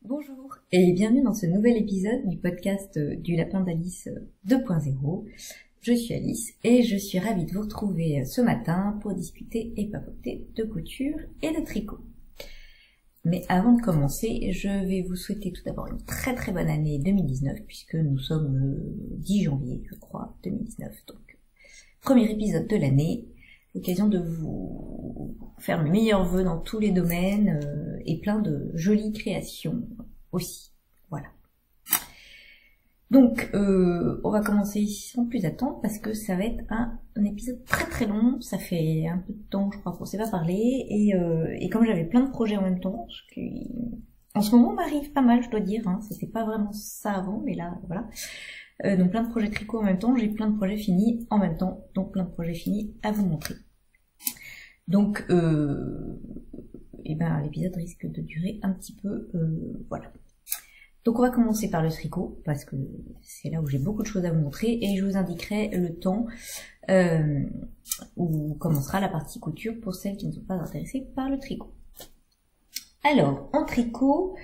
Bonjour et bienvenue dans ce nouvel épisode du podcast du Lapin d'Alice 2.0. Je suis Alice et je suis ravie de vous retrouver ce matin pour discuter et papoter de couture et de tricot. Mais avant de commencer, je vais vous souhaiter tout d'abord une très très bonne année 2019 puisque nous sommes le 10 janvier, je crois, 2019. Donc, premier épisode de l'année, l'occasion de vous faire mes meilleurs vœux dans tous les domaines et plein de jolies créations aussi. Voilà. Donc, on va commencer sans plus attendre parce que ça va être un épisode très très long. Ça fait un peu de temps, je crois, qu'on s'est pas parlé. Et comme j'avais plein de projets en même temps, ce qui en ce moment m'arrive pas mal, je dois dire. Hein, c'était pas vraiment ça avant, mais là, voilà. Donc plein de projets tricot en même temps, j'ai plein de projets finis en même temps, donc plein de projets finis à vous montrer. Donc, l'épisode risque de durer un petit peu, voilà. Donc on va commencer par le tricot, parce que c'est là où j'ai beaucoup de choses à vous montrer, et je vous indiquerai le temps où commencera la partie couture pour celles qui ne sont pas intéressées par le tricot. Alors, en tricot,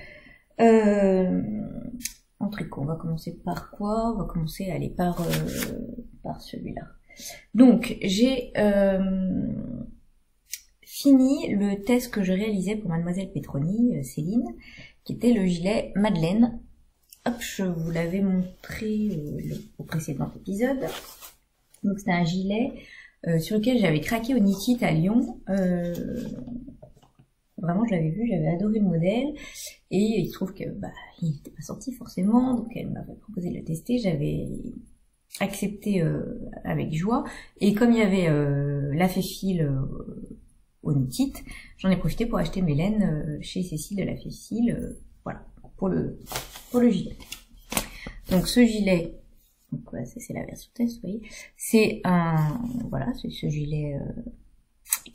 on va commencer par quoi? On va commencer, allez, par celui-là. Donc, j'ai fini le test que je réalisais pour Mademoiselle Petroni, Céline, qui était le gilet Madeleine. Hop, je vous l'avais montré au précédent épisode. Donc, c'est un gilet sur lequel j'avais craqué au Knit-It à Lyon. Vraiment, je l'avais vu, j'avais adoré le modèle, et il se trouve que il n'était pas sorti forcément, donc elle m'avait proposé de le tester, j'avais accepté avec joie, et comme il y avait la Féfile au Knit-It, j'en ai profité pour acheter mes laines chez Cécile de la Féfile, voilà, pour le gilet. Donc ce gilet, donc ouais, c'est la version test, vous voyez, c'est c'est ce gilet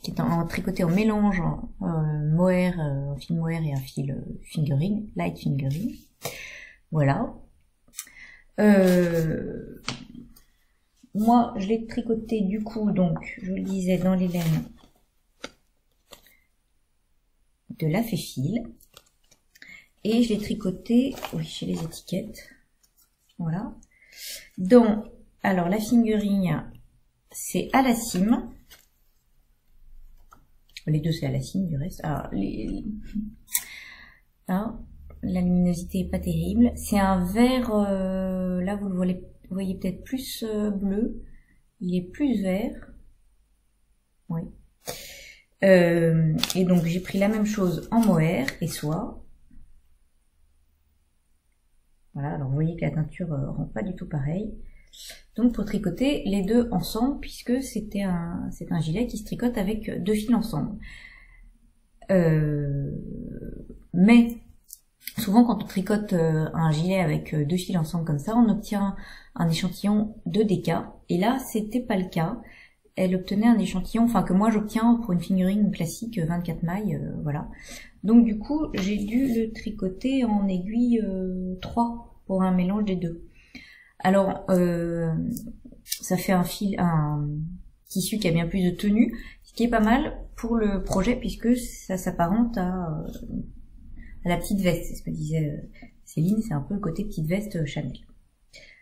qui est en tricoté en mélange mohair, un fil mohair et un fil fingering, light fingering. Voilà. Moi, je l'ai tricoté du coup, donc, je le disais, dans les laines de la Féfile. Et je l'ai tricoté, oui, chez les étiquettes. Voilà. Alors, la fingering, c'est à la cime. Les deux, c'est à la cime, du reste. Alors, la luminosité est pas terrible. C'est un vert, là, vous le voyez peut-être plus bleu. Il est plus vert. Oui. Et donc, j'ai pris la même chose en mohair et soie. Voilà, alors vous voyez que la teinture rend pas du tout pareil. Donc pour tricoter les deux ensemble, puisque c'est un gilet qui se tricote avec deux fils ensemble. Mais souvent quand on tricote un gilet avec deux fils ensemble comme ça, on obtient un échantillon de DK. Et là, c'était pas le cas. Elle obtenait un échantillon, enfin que moi j'obtiens pour une fingering classique 24 mailles, voilà. Donc du coup, j'ai dû le tricoter en aiguille 3 pour un mélange des deux. Alors, ça fait un tissu qui a bien plus de tenue, ce qui est pas mal pour le projet puisque ça s'apparente à la petite veste. C'est ce que disait Céline, c'est un peu le côté petite veste Chanel.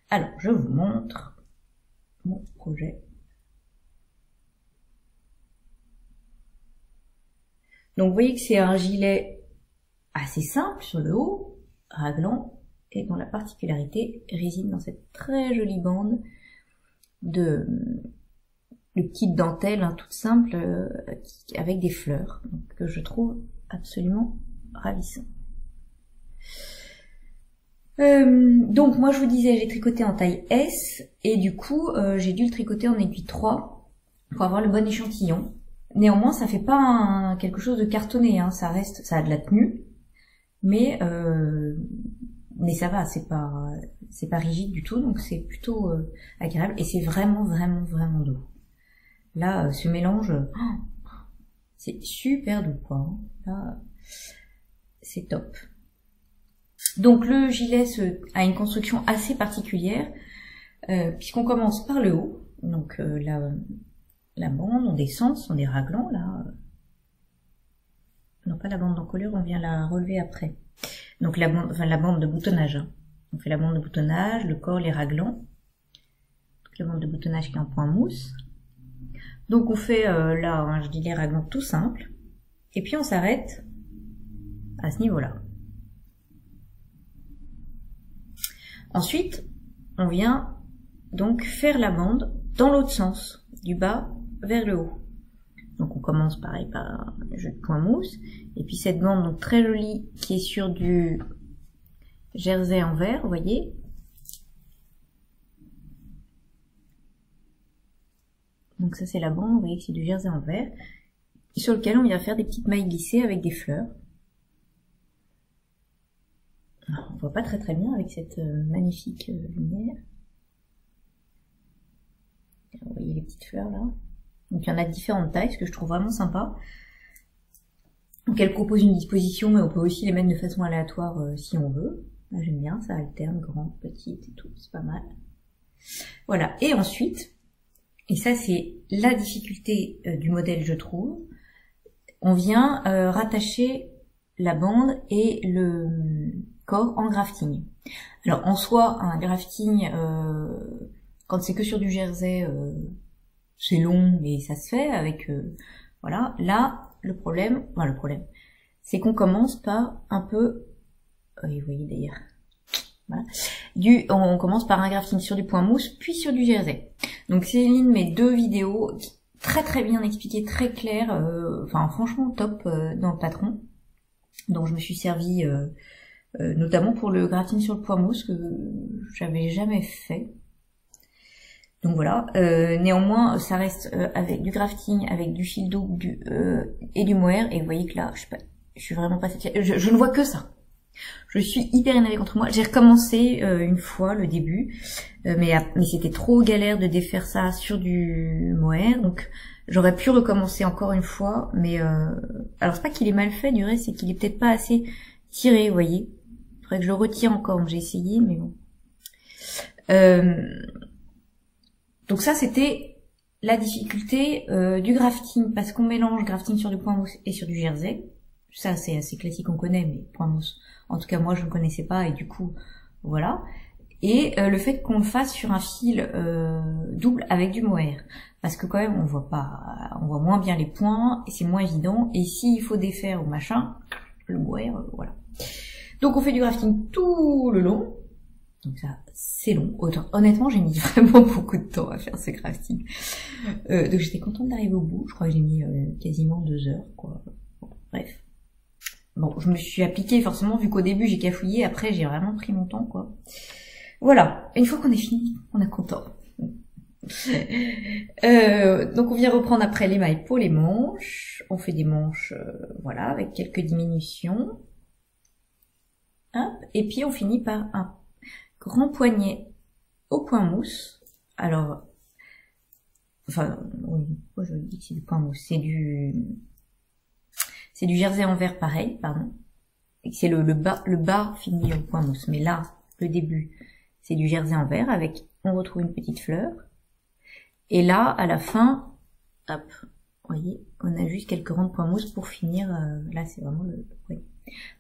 Alors, je vous montre mon projet. Donc, vous voyez que c'est un gilet assez simple sur le haut, raglan, et dont la particularité réside dans cette très jolie bande de petites dentelles, toute simple, avec des fleurs, donc, que je trouve absolument ravissant. Donc moi je vous disais, j'ai tricoté en taille S, et du coup j'ai dû le tricoter en aiguille 3 pour avoir le bon échantillon. Néanmoins ça fait pas quelque chose de cartonné, ça a de la tenue, mais ça va, c'est pas rigide du tout, donc c'est plutôt agréable, et c'est vraiment vraiment vraiment doux. Là, ce mélange, c'est super doux, quoi. Là, c'est top. Donc le gilet a une construction assez particulière, puisqu'on commence par le haut, donc la bande, on descend, ce sont des raglans là, non pas la bande d'encolure, on vient la relever après. Donc la bande, enfin la bande de boutonnage. Hein. On fait la bande de boutonnage, le corps, les raglans. Donc la bande de boutonnage qui est en point mousse. Donc on fait là un gilet raglan tout simple. Et puis on s'arrête à ce niveau-là. Ensuite, on vient donc faire la bande dans l'autre sens, du bas vers le haut. Donc on commence pareil par le jeu de point mousse. Et puis cette bande donc très jolie qui est sur du jersey en vert, vous voyez. Donc ça c'est la bande, vous voyez que c'est du jersey en vert. Sur lequel on vient faire des petites mailles glissées avec des fleurs. Alors, on voit pas très bien avec cette magnifique lumière. Vous voyez les petites fleurs là. Donc il y en a de différentes tailles, ce que je trouve vraiment sympa. Donc elle propose une disposition, mais on peut aussi les mettre de façon aléatoire si on veut. Là j'aime bien, ça alterne, grande, petite et tout, c'est pas mal. Voilà, et ensuite, et ça c'est la difficulté du modèle je trouve, on vient rattacher la bande et le corps en grafting. Alors en soi, un grafting, quand c'est que sur du jersey, c'est long, mais ça se fait avec... voilà, là, le problème, c'est qu'on commence par un peu... vous voyez d'ailleurs... Voilà. On commence par un grafting sur du point mousse, puis sur du jersey. Donc Céline met 2 vidéos très très bien expliquées, très claires, enfin franchement top dans le patron. Donc je me suis servi notamment pour le grafting sur le point mousse que j'avais jamais fait. Donc voilà, néanmoins ça reste avec du grafting, avec du fil double et du mohair, et vous voyez que là, je suis vraiment pas satisfaite. Je ne vois que ça. Je suis hyper énervée contre moi. J'ai recommencé une fois le début, mais c'était trop galère de défaire ça sur du mohair, donc j'aurais pu recommencer encore une fois, mais alors c'est pas qu'il est mal fait du reste, c'est qu'il est peut-être pas assez tiré, vous voyez. Il faudrait que je le retire encore, j'ai essayé, mais bon. Donc ça c'était la difficulté du grafting, parce qu'on mélange grafting sur du point mousse et sur du jersey. Ça c'est assez classique, on connaît, mais point mousse, en tout cas moi je ne connaissais pas, et du coup voilà. Et le fait qu'on le fasse sur un fil double avec du mohair, parce que quand même on voit moins bien les points, et c'est moins évident, et s'il faut défaire ou machin, le mohair, voilà. Donc on fait du grafting tout le long. Donc ça, c'est long. Honnêtement, j'ai mis vraiment beaucoup de temps à faire ce crafting. Donc j'étais contente d'arriver au bout. Je crois que j'ai mis quasiment 2 heures, quoi. Bon, bref. Bon, je me suis appliquée forcément, vu qu'au début j'ai cafouillé, après j'ai vraiment pris mon temps, quoi. Voilà. Une fois qu'on est fini, on est content. Donc on vient reprendre après les mailles pour les manches. On fait des manches, voilà, avec quelques diminutions. Hop. Et puis on finit par un grand poignet au point mousse. Alors, enfin, oui, pourquoi je dis que c'est du point mousse, c'est du jersey en vert pareil, pardon. Et c'est le bas fini au point mousse. Mais là, le début, c'est du jersey en vert avec, on retrouve une petite fleur. Et là, à la fin, hop, vous voyez, on a juste quelques rangs de point mousse pour finir. Là, c'est vraiment le poignet.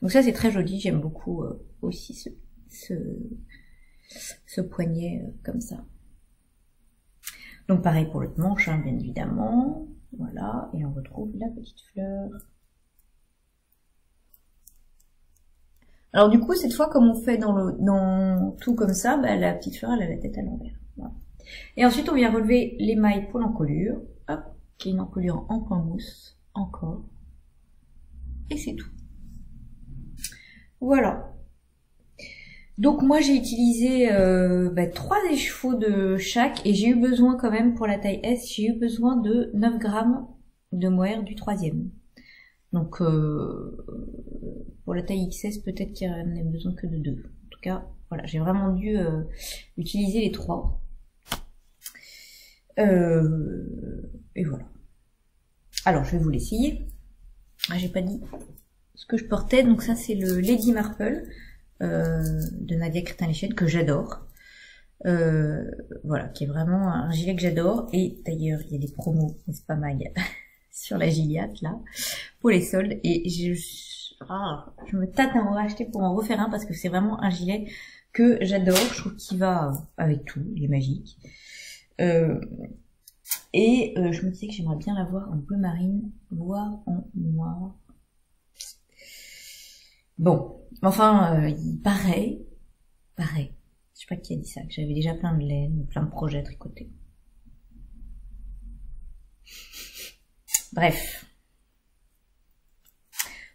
Donc ça, c'est très joli. J'aime beaucoup aussi ce poignet comme ça. Donc pareil pour l'autre manche, hein, bien évidemment. Voilà, et on retrouve la petite fleur. Alors du coup, cette fois, comme on fait dans tout comme ça, bah, la petite fleur, elle a la tête à l'envers. Voilà. Et ensuite, on vient relever les mailles pour l'encolure. Hop, qui est une encolure en point mousse, encore. Et c'est tout. Voilà. Donc moi j'ai utilisé 3 écheveaux de chaque, et j'ai eu besoin quand même pour la taille S, j'ai eu besoin de 9 grammes de mohair du 3e. Donc pour la taille XS peut-être qu'il y en a besoin que de 2. En tout cas voilà, j'ai vraiment dû utiliser les 3. Et voilà. Alors je vais vous l'essayer. Ah, j'ai pas dit ce que je portais, donc ça c'est le Lady Marple. De Nadia Crétin-Léchène, que j'adore, voilà, qui est vraiment un gilet que j'adore. Et d'ailleurs il y a des promos, c'est pas mal, sur la Gilliatt là, pour les soldes et je me tâte à en racheter pour en refaire un parce que c'est vraiment un gilet que j'adore. Je trouve qu'il va avec tout, il est magique. Et je me disais que j'aimerais bien l'avoir en bleu marine, voire en noir. Bon, enfin, il paraît, je sais pas qui a dit ça, que j'avais déjà plein de laine, plein de projets tricotés. Bref.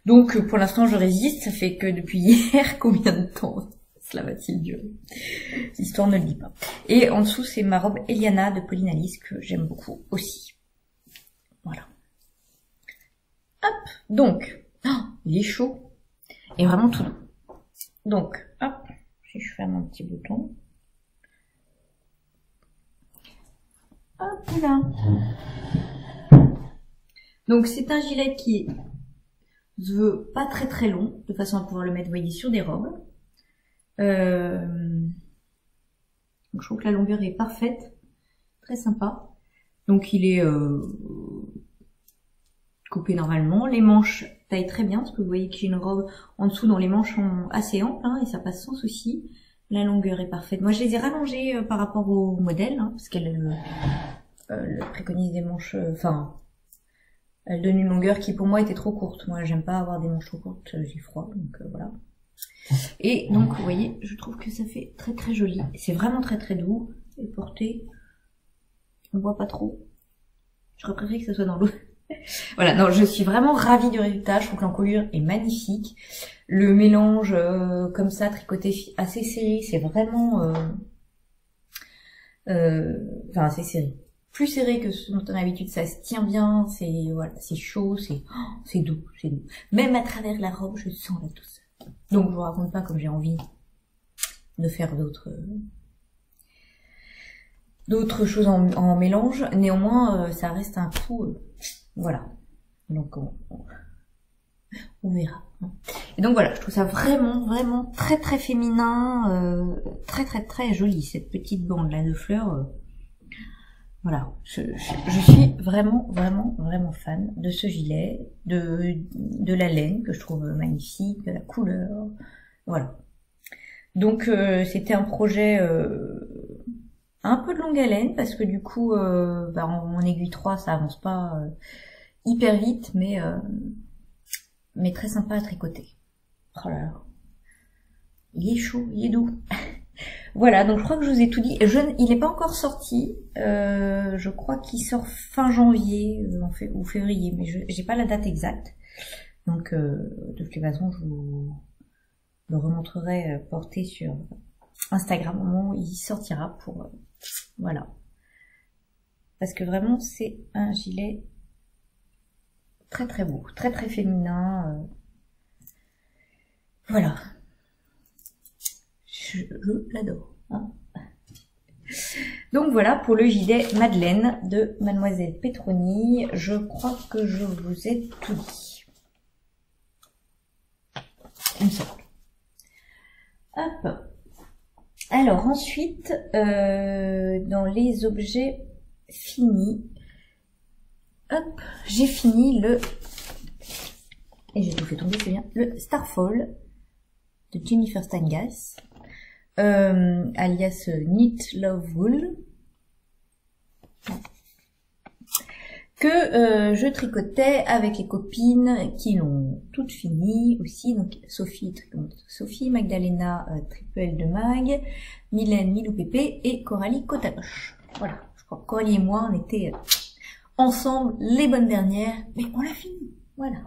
Donc, pour l'instant, je résiste. Ça fait que depuis hier, combien de temps cela va-t-il durer? L'histoire ne le dit pas. Et en dessous, c'est ma robe Eliana de Pauline Alice que j'aime beaucoup aussi. Voilà. Hop. Donc, il est chaud. Et vraiment tout doux. Donc, hop. Si je ferme mon petit bouton. Hop là. Donc, c'est un gilet qui se veut pas très très long, de façon à pouvoir le mettre, vous voyez, sur des robes. Donc je trouve que la longueur est parfaite, très sympa. Donc il est coupé normalement. Les manches taillent très bien, parce que vous voyez que j'ai une robe en dessous dont les manches sont assez amples, hein, et ça passe sans souci. La longueur est parfaite. Moi je les ai rallongées par rapport au modèle, hein, parce qu'elle préconise des manches, elle donne une longueur qui pour moi était trop courte. Moi j'aime pas avoir des manches trop courtes, j'ai froid, donc voilà. Et donc vous voyez, je trouve que ça fait très très joli. C'est vraiment très très doux. Et porté, on voit pas trop. J'aurais préféré que ça soit dans l'eau. Voilà, non, je suis vraiment ravie du résultat. Je trouve que l'encolure est magnifique. Le mélange comme ça, tricoté assez serré, c'est vraiment... assez serré. Plus serré que ce dont on a l'habitude, ça se tient bien, c'est voilà, c'est chaud, c'est doux, c'est doux. Même à travers la robe, je sens la douceur. Donc je vous raconte pas comme j'ai envie de faire d'autres choses en mélange. Néanmoins, ça reste un tout, voilà. Donc on verra. Et donc voilà, je trouve ça vraiment vraiment très très féminin, très très très joli cette petite bande là de fleurs. Voilà, je suis vraiment, vraiment, vraiment fan de ce gilet, de la laine que je trouve magnifique, de la couleur, voilà. Donc c'était un projet un peu de longue haleine parce que du coup, en aiguille 3 ça avance pas hyper vite, mais très sympa à tricoter. Oh là là, il est chaud, il est doux. Voilà, donc je crois que je vous ai tout dit. Il n'est pas encore sorti. Je crois qu'il sort fin janvier ou février, mais j'ai pas la date exacte. Donc de toutes les façons, je vous le remontrerai porté sur Instagram au moment où il sortira pour voilà. Parce que vraiment c'est un gilet très très beau, très très féminin. Voilà. Je l'adore. Hein. Donc voilà pour le gilet Madeleine de Mademoiselle Petroni. Je crois que je vous ai tout dit. Il me semble. Hop. Alors ensuite, dans les objets finis, hop, j'ai fini et j'ai tout fait tomber, c'est bien, le Starfall de Jennifer Stangas. Alias Knit Love Wool, que je tricotais avec les copines qui l'ont toutes fini aussi, donc Sophie, Magdalena Triple L de Mag, Mylène Milou Pépé et Coralie Cotaloche. Voilà, je crois que Coralie et moi on était ensemble les bonnes dernières, mais on l'a fini, voilà.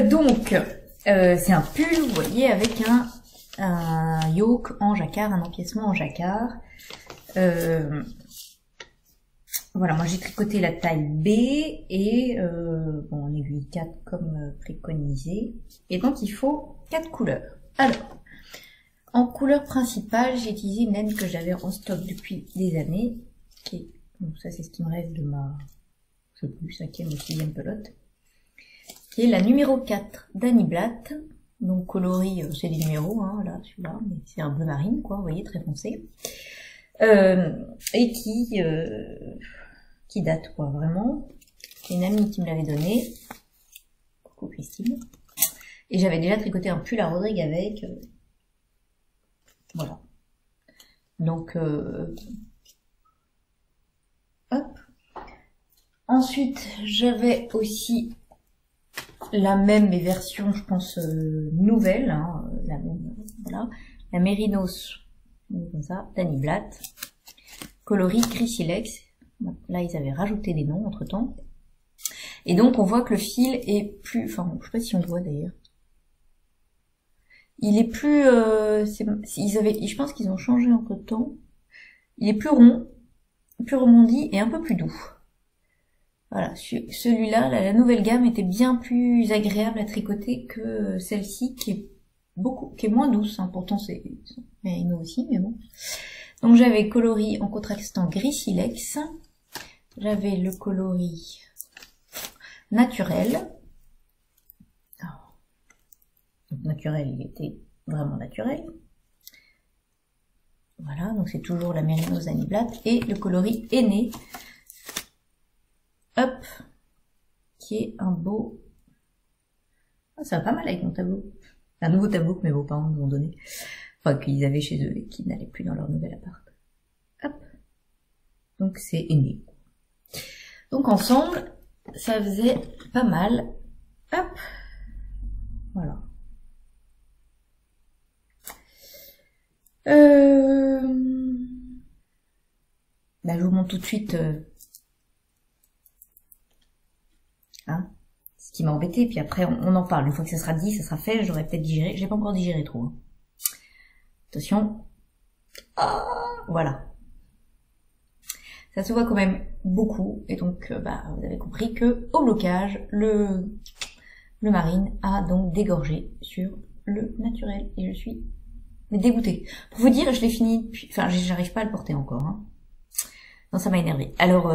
Donc c'est un pull, vous voyez, avec un yoke en jacquard, un empiècement en jacquard. Voilà, moi j'ai tricoté la taille B et en aiguille 4 comme préconisé. Et donc il faut 4 couleurs. Alors, en couleur principale, j'ai utilisé une laine que j'avais en stock depuis des années. Donc ça c'est ce qui me reste de ma, je sais plus, 5e ou 6e pelote. Qui est la numéro 4 d'Annie Blatt, donc coloris, c'est des numéros, hein, là, celui-là, mais c'est un bleu marine, quoi, vous voyez, très foncé, et qui date, quoi, vraiment, C'est une amie qui me l'avait donné. Coucou Christine. Et j'avais déjà tricoté un pull à Rodrigue avec. Voilà. Donc, hop. Ensuite, j'avais aussi la même version, je pense, nouvelle. Hein, la même, voilà. La Mérinos, comme ça, Dani Blatt. Coloris gris silex. Bon, là, ils avaient rajouté des noms entre temps. Et donc, on voit que le fil est plus... Enfin, je sais pas si on voit d'ailleurs. Il est plus... je pense qu'ils ont changé entre temps. Il est plus rond, plus rebondi et un peu plus doux. Voilà, celui-là, la nouvelle gamme était bien plus agréable à tricoter que celle-ci qui est moins douce. Hein. Pourtant, c'est Mérino aussi, mais bon. Donc j'avais coloris en contrastant gris silex. J'avais le coloris naturel. Donc naturel, il était vraiment naturel. Voilà, donc c'est toujours la Mérinos Dani Blatt. Et le coloris aîné. Hop, qui est un beau... Ah, ça va pas mal avec mon tableau. Un nouveau tableau que mes beaux-parents m'ont donné. Enfin, qu'ils avaient chez eux et qui n'allaient plus dans leur nouvel appart. Hop. Donc c'est aîné. Donc ensemble, ça faisait pas mal. Hop. Voilà. Là, je vous montre tout de suite... Hein, ce qui m'a embêté, puis après on en parle. Une fois que ça sera dit, ça sera fait, j'aurais peut-être digéré. J'ai pas encore digéré trop. Hein. Attention. Ah, voilà. Ça se voit quand même beaucoup, et donc vous avez compris que au blocage, le marine a donc dégorgé sur le naturel, et je suis dégoûtée. Pour vous dire, je l'ai fini depuis... Enfin, j'arrive pas à le porter encore. Hein. Non, ça m'a énervé. Alors...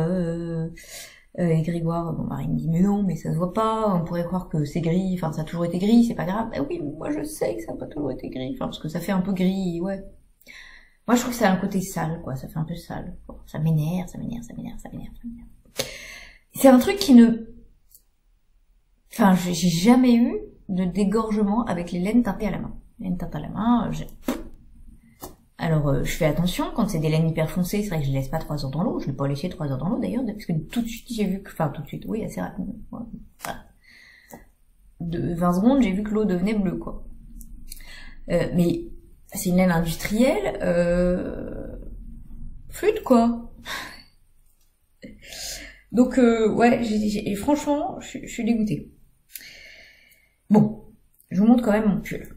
Et Grégoire, bon, Marie me dit, mais non, mais ça se voit pas, on pourrait croire que c'est gris, enfin, ça a toujours été gris, c'est pas grave. Ben oui, moi je sais que ça a pas toujours été gris, enfin, parce que ça fait un peu gris, ouais. Moi je trouve que ça a un côté sale, quoi, ça fait un peu sale. Bon, ça m'énerve. C'est un truc qui ne... Enfin, j'ai jamais eu de dégorgement avec les laines teintées à la main. Les laines teintées à la main, Alors, je fais attention, quand c'est des laines hyper foncées, c'est vrai que je les laisse pas 3 heures dans l'eau, je l'ai pas laissé 3 heures dans l'eau d'ailleurs, parce que tout de suite j'ai vu que, enfin tout de suite, oui, assez rapidement, voilà. De 20 secondes, j'ai vu que l'eau devenait bleue, quoi. Mais c'est une laine industrielle, fluide, quoi. Donc, ouais, franchement, je suis dégoûtée. Bon, je vous montre quand même mon pull.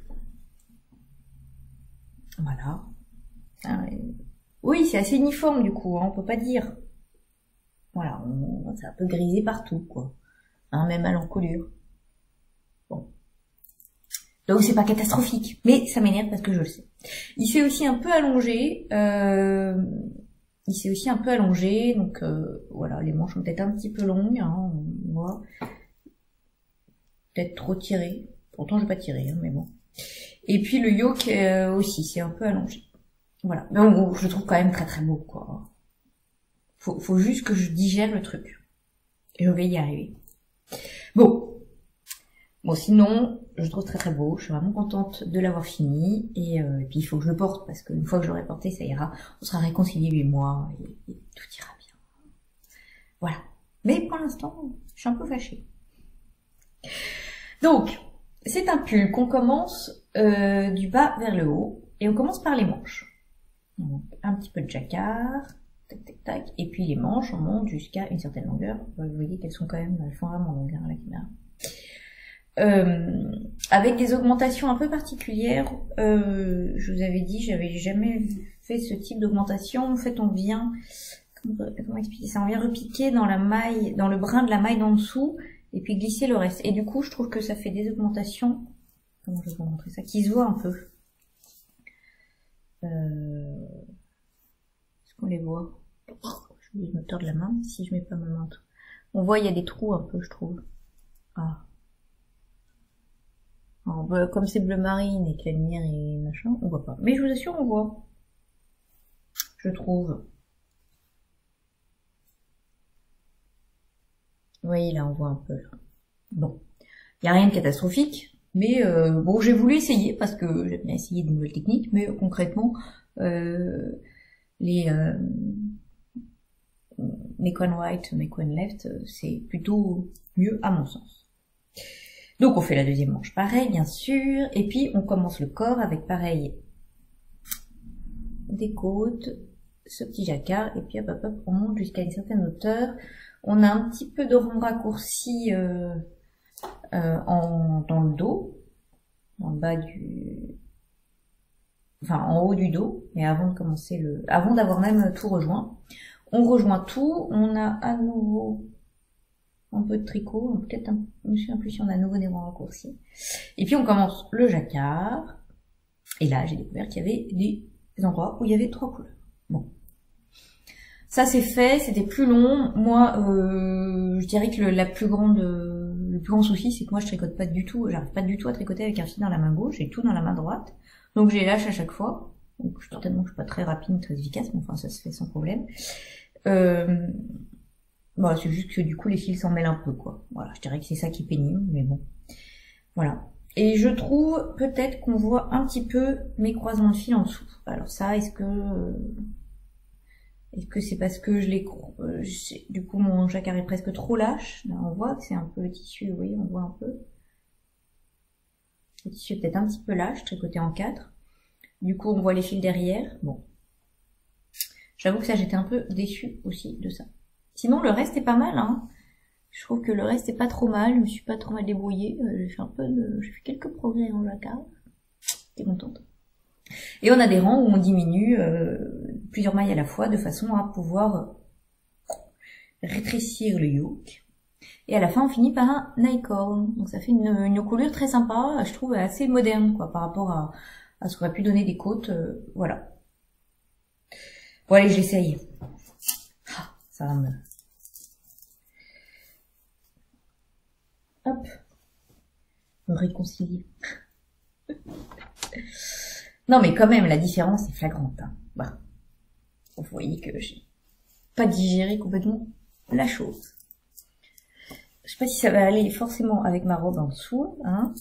Voilà. Oui, c'est assez uniforme du coup, hein, on peut pas dire. Voilà, c'est un peu grisé partout, quoi. Hein, même à l'encolure. Bon. Donc c'est pas catastrophique, mais ça m'énerve parce que je le sais. Il s'est aussi un peu allongé. Donc voilà, les manches sont peut-être un petit peu longues, hein, on voit. Peut-être trop tiré. Pourtant, je vais pas tirer, hein, mais bon. Et puis le yoke aussi, c'est un peu allongé. Voilà. Mais bon, je le trouve quand même très très beau, quoi. Faut juste que je digère le truc. Et je vais y arriver. Bon, sinon, je le trouve très très beau. Je suis vraiment contente de l'avoir fini. Et puis il faut que je le porte, parce qu'une fois que je l'aurai porté, ça ira. On sera réconciliés, lui et moi, et tout ira bien. Voilà. Mais pour l'instant, je suis un peu fâchée. Donc, c'est un pull qu'on commence du bas vers le haut. Et on commence par les manches. Donc, un petit peu de jacquard, tac tac tac, et puis les manches, on monte jusqu'à une certaine longueur. Vous voyez qu'elles sont quand même, elles font vraiment longues à la caméra. Avec des augmentations un peu particulières. Je vous avais dit, j'avais jamais fait ce type d'augmentation. En fait, on vient, comment expliquer ça, on vient repiquer dans la maille, dans le brin de la maille d'en dessous, et puis glisser le reste. Et du coup, je trouve que ça fait des augmentations, comment je vais vous montrer ça, qui se voit un peu. Est-ce qu'on les voit? Je vais me tordre la main si je mets pas ma main. On voit, il y a des trous un peu, je trouve. Ah. Alors, comme c'est bleu marine et que la lumière est machin, on voit pas. Mais je vous assure, on voit. Je trouve. voyez, là, on voit un peu. Là. Bon, il n'y a rien de catastrophique, mais bon, j'ai voulu essayer parce que j'aime bien essayer de nouvelles techniques, mais concrètement, les make one right, make one left, c'est plutôt mieux à mon sens. Donc on fait la deuxième manche pareil, bien sûr, et puis on commence le corps avec pareil des côtes, ce petit jacquard, et puis hop hop hop, on monte jusqu'à une certaine hauteur. On a un petit peu de rond raccourci dans le dos, en bas en haut du dos, mais avant de commencer avant d'avoir même tout rejoint. On rejoint tout, on a à nouveau un peu de tricot, peut-être je me souviens plus si on a à nouveau des ronds raccourcis. Et puis on commence le jacquard, et là j'ai découvert qu'il y avait des endroits où il y avait 3 couleurs. Bon. Ça c'est fait, c'était plus long. Moi, je dirais que le plus grand souci, c'est que moi je tricote pas du tout, j'arrive pas du tout à tricoter avec un fil dans la main gauche, j'ai tout dans la main droite. Donc je les lâche à chaque fois. Donc certainement que je suis pas très rapide, très efficace, mais enfin ça se fait sans problème. Bon, c'est juste que du coup les fils s'en mêlent un peu, quoi. Voilà, je dirais que c'est ça qui est pénible, mais bon. Voilà. Et je trouve peut-être qu'on voit un petit peu mes croisements de fils en dessous. Alors ça, est-ce que c'est parce que du coup mon jacquard est presque trop lâche. Là, on voit que c'est un peu le tissu, oui, on voit un peu. Le tissu est peut-être un petit peu lâche, tricoté en 4. Du coup, on voit les fils derrière. Bon. J'avoue que ça, j'étais un peu déçue aussi de ça. Sinon, le reste est pas mal, hein. Je trouve que le reste est pas trop mal. Je me suis pas trop mal débrouillée. J'ai fait quelques progrès en jacquard. J'étais contente. Et on a des rangs où on diminue plusieurs mailles à la fois de façon à pouvoir rétrécir le yoke. Et à la fin, on finit par un nightcone. Donc ça fait une couleur très sympa, je trouve assez moderne, quoi, par rapport à ce qu'aurait pu donner des côtes. Voilà. Bon, allez, je l'essaye. Ça va me... Hop. Me réconcilier. Non, mais quand même, la différence est flagrante. Hein. Bah. Vous voyez que j'ai pas digéré complètement la chose. Je sais pas si ça va aller forcément avec ma robe en dessous, hein.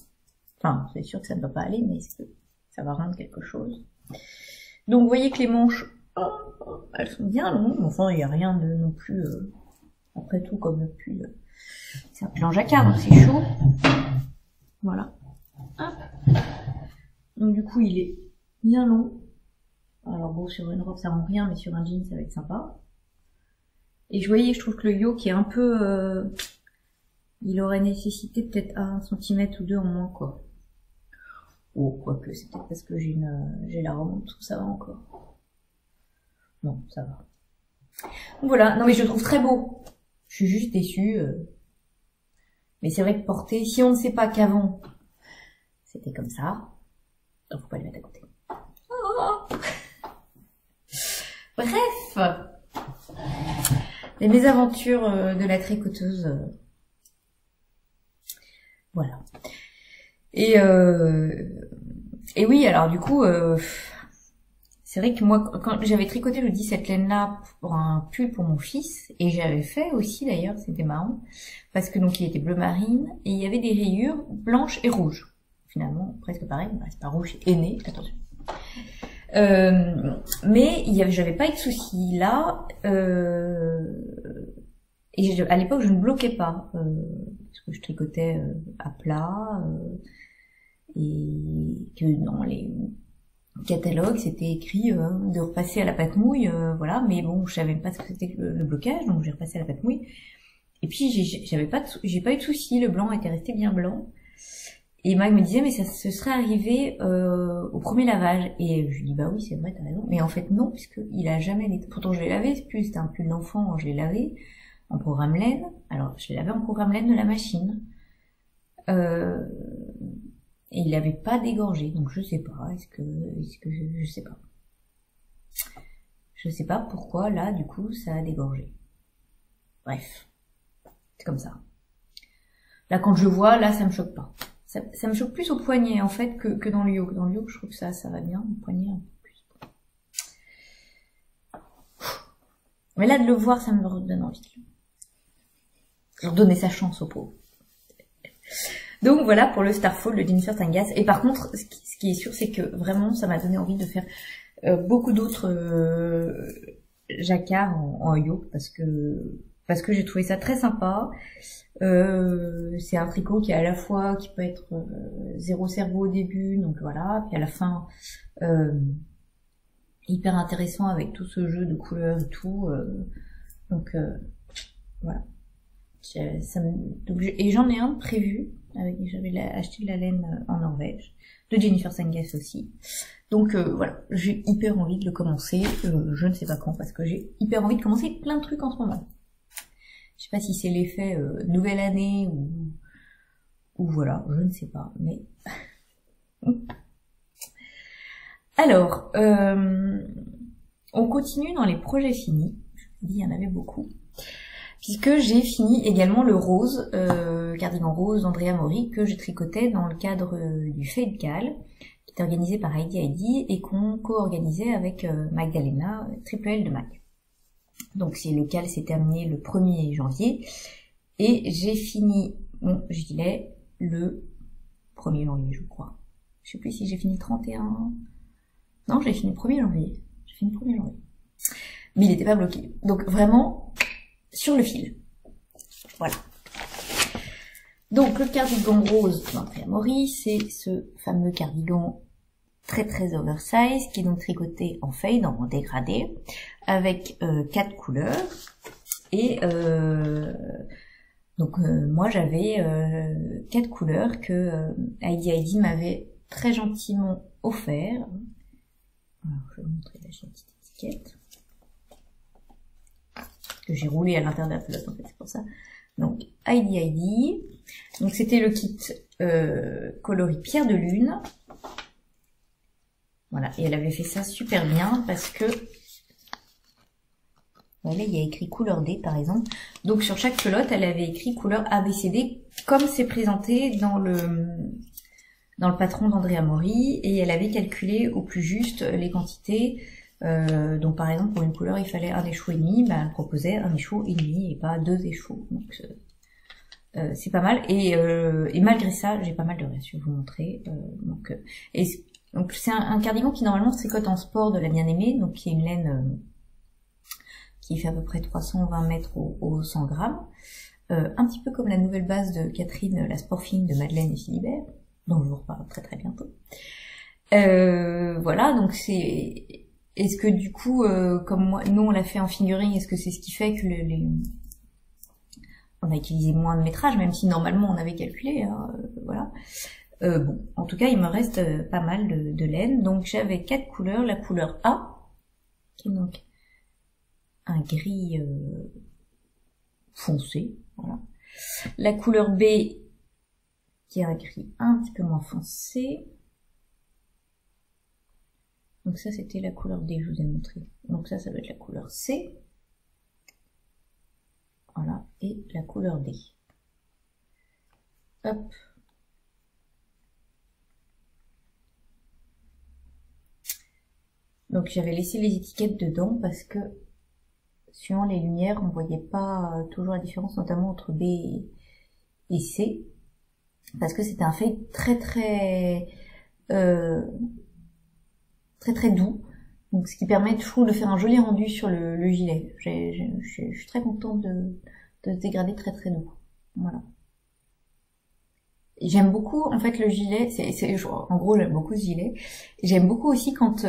Enfin, c'est sûr que ça ne va pas aller, mais est-ce que ça va rendre quelque chose? Donc, vous voyez que les manches, elles sont bien longues. Enfin, il n'y a rien de non plus, après tout, comme le pull. C'est un pull en jacquard, donc c'est chaud. Voilà. Hop. Donc, du coup, il est bien long. Alors bon, sur une robe, ça rend rien, mais sur un jean, ça va être sympa. Et je trouve que le yoke est un peu... il aurait nécessité peut-être 1 cm ou 2 en moins, quoi. Oh, quoique, c'est peut-être parce que j'ai la robe en dessous, ça va encore. Non, ça va. Donc voilà, non mais je le trouve très beau. Je suis juste déçue. Mais c'est vrai que porter, si on ne sait pas qu'avant, c'était comme ça, donc faut pas le mettre à côté. Oh. Bref, les mésaventures de la tricoteuse. Voilà. Et oui, alors du coup, c'est vrai que moi, quand j'avais tricoté le 17 laine là pour un pull pour mon fils, et j'avais fait aussi d'ailleurs, c'était marrant, parce que donc il était bleu marine, et il y avait des rayures blanches et rouges. Finalement, presque pareil, c'est pas rouge et né, attention. Mais j'avais pas eu de soucis là, et à l'époque je ne bloquais pas, parce que je tricotais à plat, et que dans les catalogues c'était écrit de repasser à la pâte mouille, voilà, mais bon, je savais pas ce que c'était que le blocage, donc j'ai repassé à la pâte mouille. Et puis j'ai pas eu de soucis, le blanc était resté bien blanc. Et Mag me disait mais ça se serait arrivé au premier lavage. Et je lui dis bah oui c'est vrai t'as raison. Mais en fait non, puisque il a jamais été... Pourtant je l'ai lavé, c'était un pull d'enfant, je l'ai lavé en programme laine. Alors je l'ai lavé en programme laine de la machine. Et il n'avait pas dégorgé, donc je sais pas, je sais pas. Je sais pas pourquoi là du coup ça a dégorgé. Bref, c'est comme ça. Là quand je vois, là ça me choque pas. Ça me choque plus au poignet en fait que dans le yoke. Dans le yoke je trouve que ça va bien, le poignet un peu plus. Mais là de le voir ça me redonne envie. leur donner sa chance aux pauvres. Donc voilà pour le Starfall de Jennifer Tangas. Et par contre, ce qui est sûr, c'est que vraiment, ça m'a donné envie de faire beaucoup d'autres jacquards en yoke parce que j'ai trouvé ça très sympa. C'est un tricot qui est à la fois qui peut être zéro cerveau au début, donc voilà, puis à la fin hyper intéressant avec tout ce jeu de couleurs et tout. Donc voilà. Et j'en ai un prévu. J'avais acheté de la laine en Norvège, de Jennifer Tangas aussi. Donc voilà, j'ai hyper envie de le commencer. Je ne sais pas quand, parce que j'ai hyper envie de commencer plein de trucs en ce moment. Je sais pas si c'est l'effet nouvelle année ou voilà, je ne sais pas, mais... Alors, on continue dans les projets finis. Je vous dis, il y en avait beaucoup. Puisque j'ai fini également le rose, cardigan rose d'Andrea Mori, que je tricotais dans le cadre du Fade Cal, qui est organisé par Heidi Heidi et qu'on co-organisait avec Magdalena, Triple L de Mag. Donc le cal s'est terminé le 1er janvier, et j'ai fini mon gilet le 1er janvier, je crois. Je sais plus si j'ai fini le 31... Non, j'ai fini le 1er janvier. J'ai fini le 1er janvier. Mais il n'était pas bloqué. Donc vraiment... sur le fil. Voilà. Donc le cardigan rose d'Andrea Mori, c'est ce fameux cardigan très très oversize qui est donc tricoté en fade, en dégradé, avec 4 couleurs. Et donc moi j'avais 4 couleurs que Heidi Heidi m'avait très gentiment offert. Alors je vais vous montrer la petite étiquette que j'ai roulé à l'intérieur de la pelote, en fait, c'est pour ça. Donc, Heidi Heidi. Donc, c'était le kit coloris Pierre de Lune. Voilà, et elle avait fait ça super bien parce que... Voilà, il y a écrit couleur D, par exemple. Donc, sur chaque pelote, elle avait écrit couleur ABCD, comme c'est présenté dans le patron d'Andrea Mori, et elle avait calculé au plus juste les quantités. Donc par exemple pour une couleur il fallait un échou et demi, ben, elle proposait un échou et demi et pas 2 échous, donc c'est pas mal, et malgré ça j'ai pas mal de restes, je vais vous montrer. Donc c'est un cardigan qui normalement se tricote en sport de la bien-aimée, donc qui est une laine qui fait à peu près 320 mètres au 100 grammes, un petit peu comme la nouvelle base de Catherine, la sport fine de Madeleine et Philibert, dont je vous reparle très très bientôt. Voilà, donc c'est... Est-ce que du coup, comme moi, nous on l'a fait en fingering, est-ce que c'est ce qui fait que on a utilisé moins de métrage, même si normalement on avait calculé, hein, voilà. Bon, en tout cas, il me reste pas mal de laine. Donc j'avais 4 couleurs. La couleur A, qui est donc un gris foncé, voilà. La couleur B, qui est un gris un petit peu moins foncé. Donc ça, c'était la couleur D, je vous ai montré. Donc ça va être la couleur C. Voilà, et la couleur D. Hop. Donc j'avais laissé les étiquettes dedans parce que, suivant les lumières, on voyait pas toujours la différence, notamment entre B et C. Parce que c'était un fait très très... très très doux, donc ce qui permet, je trouve, de faire un joli rendu sur le gilet. Je suis très contente de ce dégradé très très doux. Voilà. J'aime beaucoup en fait le gilet, en gros j'aime beaucoup ce gilet. J'aime beaucoup aussi quand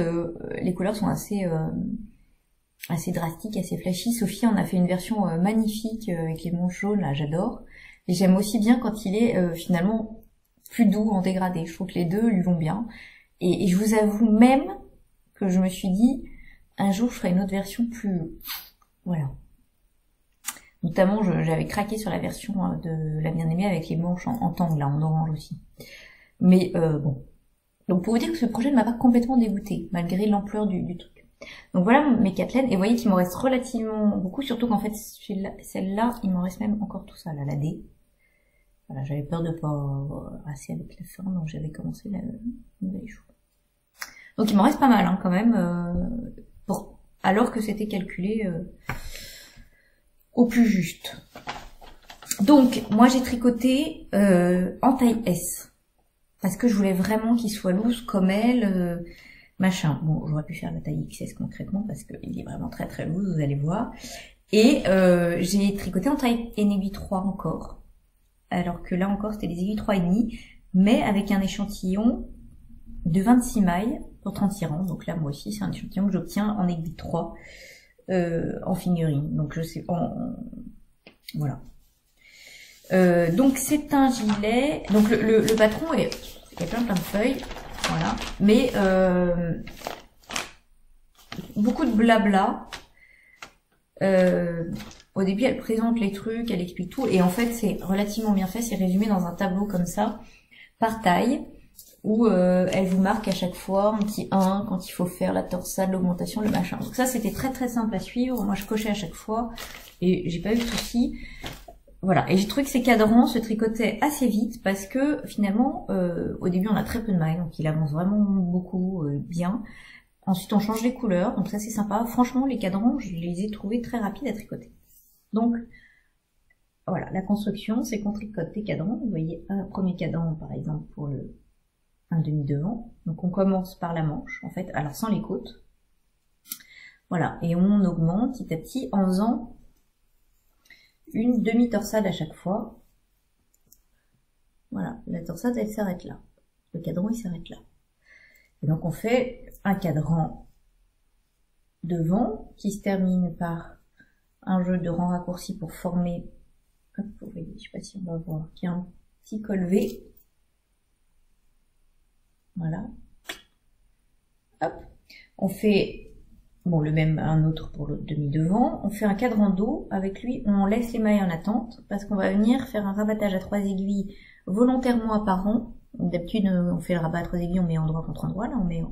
les couleurs sont assez drastiques, assez flashy. Sophie en a fait une version magnifique avec les manches jaunes, là j'adore. Et j'aime aussi bien quand il est finalement plus doux en dégradé. Je trouve que les deux lui vont bien. Et je vous avoue même que je me suis dit, un jour je ferai une autre version plus... Voilà. Notamment, j'avais craqué sur la version de la bien-aimée avec les manches en tangle, là, en orange aussi. Mais bon. Donc pour vous dire que ce projet ne m'a pas complètement dégoûté, malgré l'ampleur du truc. Donc voilà mes 4 laines, et vous voyez qu'il m'en reste relativement beaucoup, surtout qu'en fait, celle-là, il m'en reste même encore tout ça, là, la D. Voilà, j'avais peur de pas rasser avec la fin, donc j'avais commencé la nouvelle échou. Donc il m'en reste pas mal hein, quand même, alors que c'était calculé au plus juste. Donc, moi j'ai tricoté en taille S. Parce que je voulais vraiment qu'il soit loose comme elle, machin. Bon, j'aurais pu faire la taille XS concrètement parce qu'il est vraiment très très loose, vous allez voir. Et j'ai tricoté en taille aiguille 3 encore. Alors que là encore, c'était des aiguilles 3,5, mais avec un échantillon de 26 mailles pour 36 rangs. Donc là, moi aussi, c'est un échantillon que j'obtiens en aiguille 3 en fingering. Donc je sais, voilà. Donc c'est un gilet. Donc le patron est, il y a plein de feuilles, voilà. Mais beaucoup de blabla. Au début, elle présente les trucs, elle explique tout, et en fait, c'est relativement bien fait. C'est résumé dans un tableau comme ça, par taille, où elle vous marque à chaque fois un petit 1 quand il faut faire la torsade, l'augmentation, le machin. Donc ça, c'était très très simple à suivre. Moi, je cochais à chaque fois et j'ai pas eu de soucis. Voilà. Et j'ai trouvé que ces cadrans se tricotaient assez vite parce que finalement, au début, on a très peu de mailles, donc il avance vraiment beaucoup bien. Ensuite, on change les couleurs, donc ça c'est sympa. Franchement, les cadrans, je les ai trouvés très rapides à tricoter. Donc, voilà, la construction, c'est qu'on tricote des cadrans. Vous voyez un premier cadran, par exemple, pour un demi-devant. Donc, on commence par la manche, en fait, alors sans les côtes. Voilà, et on augmente petit à petit en faisant une demi-torsade à chaque fois. Voilà, la torsade, elle s'arrête là. Le cadran, il s'arrête là. Et donc, on fait un cadran devant qui se termine par un jeu de rangs raccourcis pour former, hop, vous voyez, je sais pas si on va voir, qui a un petit col V. Voilà. Hop. On fait, bon, le même, un autre pour le demi-devant. On fait un cadran dos. Avec lui, on laisse les mailles en attente parce qu'on va venir faire un rabattage à 3 aiguilles volontairement apparent. D'habitude, on fait le rabat à 3 aiguilles, on met endroit contre endroit. Là, on met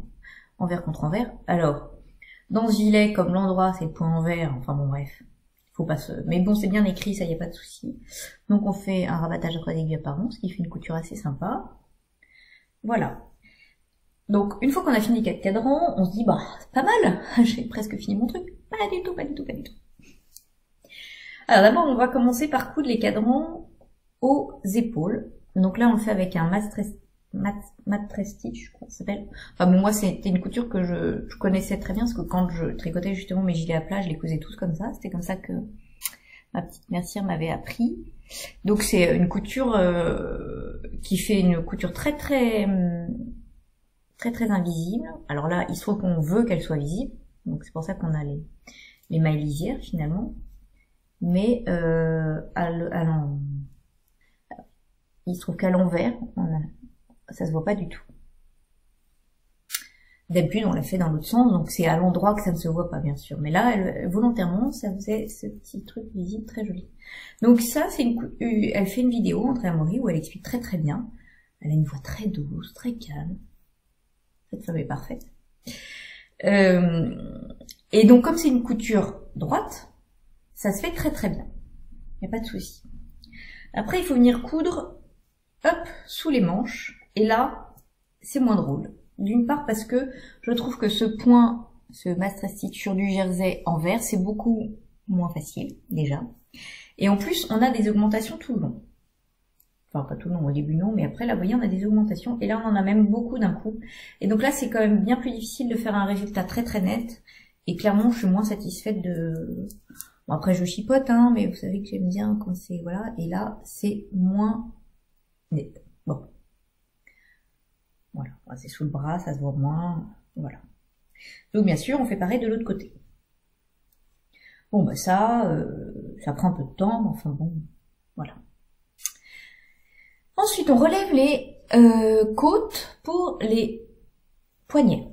envers contre envers. Alors, dans ce gilet, comme l'endroit c'est le point envers, enfin bon bref, faut pas se... Mais bon, c'est bien écrit, ça y a pas de souci. Donc on fait un rabattage à 3 aiguilles apparent, ce qui fait une couture assez sympa. Voilà. Donc une fois qu'on a fini les 4 cadrans, on se dit bah c'est pas mal, j'ai presque fini mon truc. Pas du tout, pas du tout, pas du tout. Alors d'abord on va commencer par coudre les cadrans aux épaules. Donc là on le fait avec un mat stitch, je crois que ça s'appelle. Enfin bon, moi c'était une couture que je connaissais très bien parce que quand je tricotais justement mes gilets à plat, je les cousais tous comme ça. C'était comme ça que ma petite mercière m'avait appris. Donc c'est une couture qui fait une couture très invisible. Alors là, il se trouve qu'on veut qu'elle soit visible, donc c'est pour ça qu'on a les mailles lisières finalement. Mais il se trouve qu'à l'envers, ça se voit pas du tout. D'habitude, on l'a fait dans l'autre sens, donc c'est à l'endroit que ça ne se voit pas, bien sûr. Mais là, volontairement, ça faisait ce petit truc visible très joli. Donc ça, elle fait une vidéo, Andrea Mori, où elle explique très très bien. Elle a une voix très douce, très calme. Cette femme est parfaite. Et donc, comme c'est une couture droite, ça se fait très très bien. Il n'y a pas de souci. Après, il faut venir coudre, hop, sous les manches. Et là, c'est moins drôle. D'une part parce que je trouve que ce point, ce master stitch sur du jersey en vert, c'est beaucoup moins facile, déjà. Et en plus, on a des augmentations tout le long. Enfin, pas tout le long, au début non, mais après, là, vous voyez, on a des augmentations. Et là, on en a même beaucoup d'un coup. Et donc là, c'est quand même bien plus difficile de faire un résultat très très net. Et clairement, je suis moins satisfaite de... Bon, après, je chipote, hein, mais vous savez que j'aime bien quand c'est... Voilà, et là, c'est moins net. Bon. Voilà, c'est sous le bras, ça se voit moins, voilà. Donc bien sûr, on fait pareil de l'autre côté. Bon bah ça prend un peu de temps, mais enfin bon, voilà. Ensuite, on relève les côtes pour les poignets.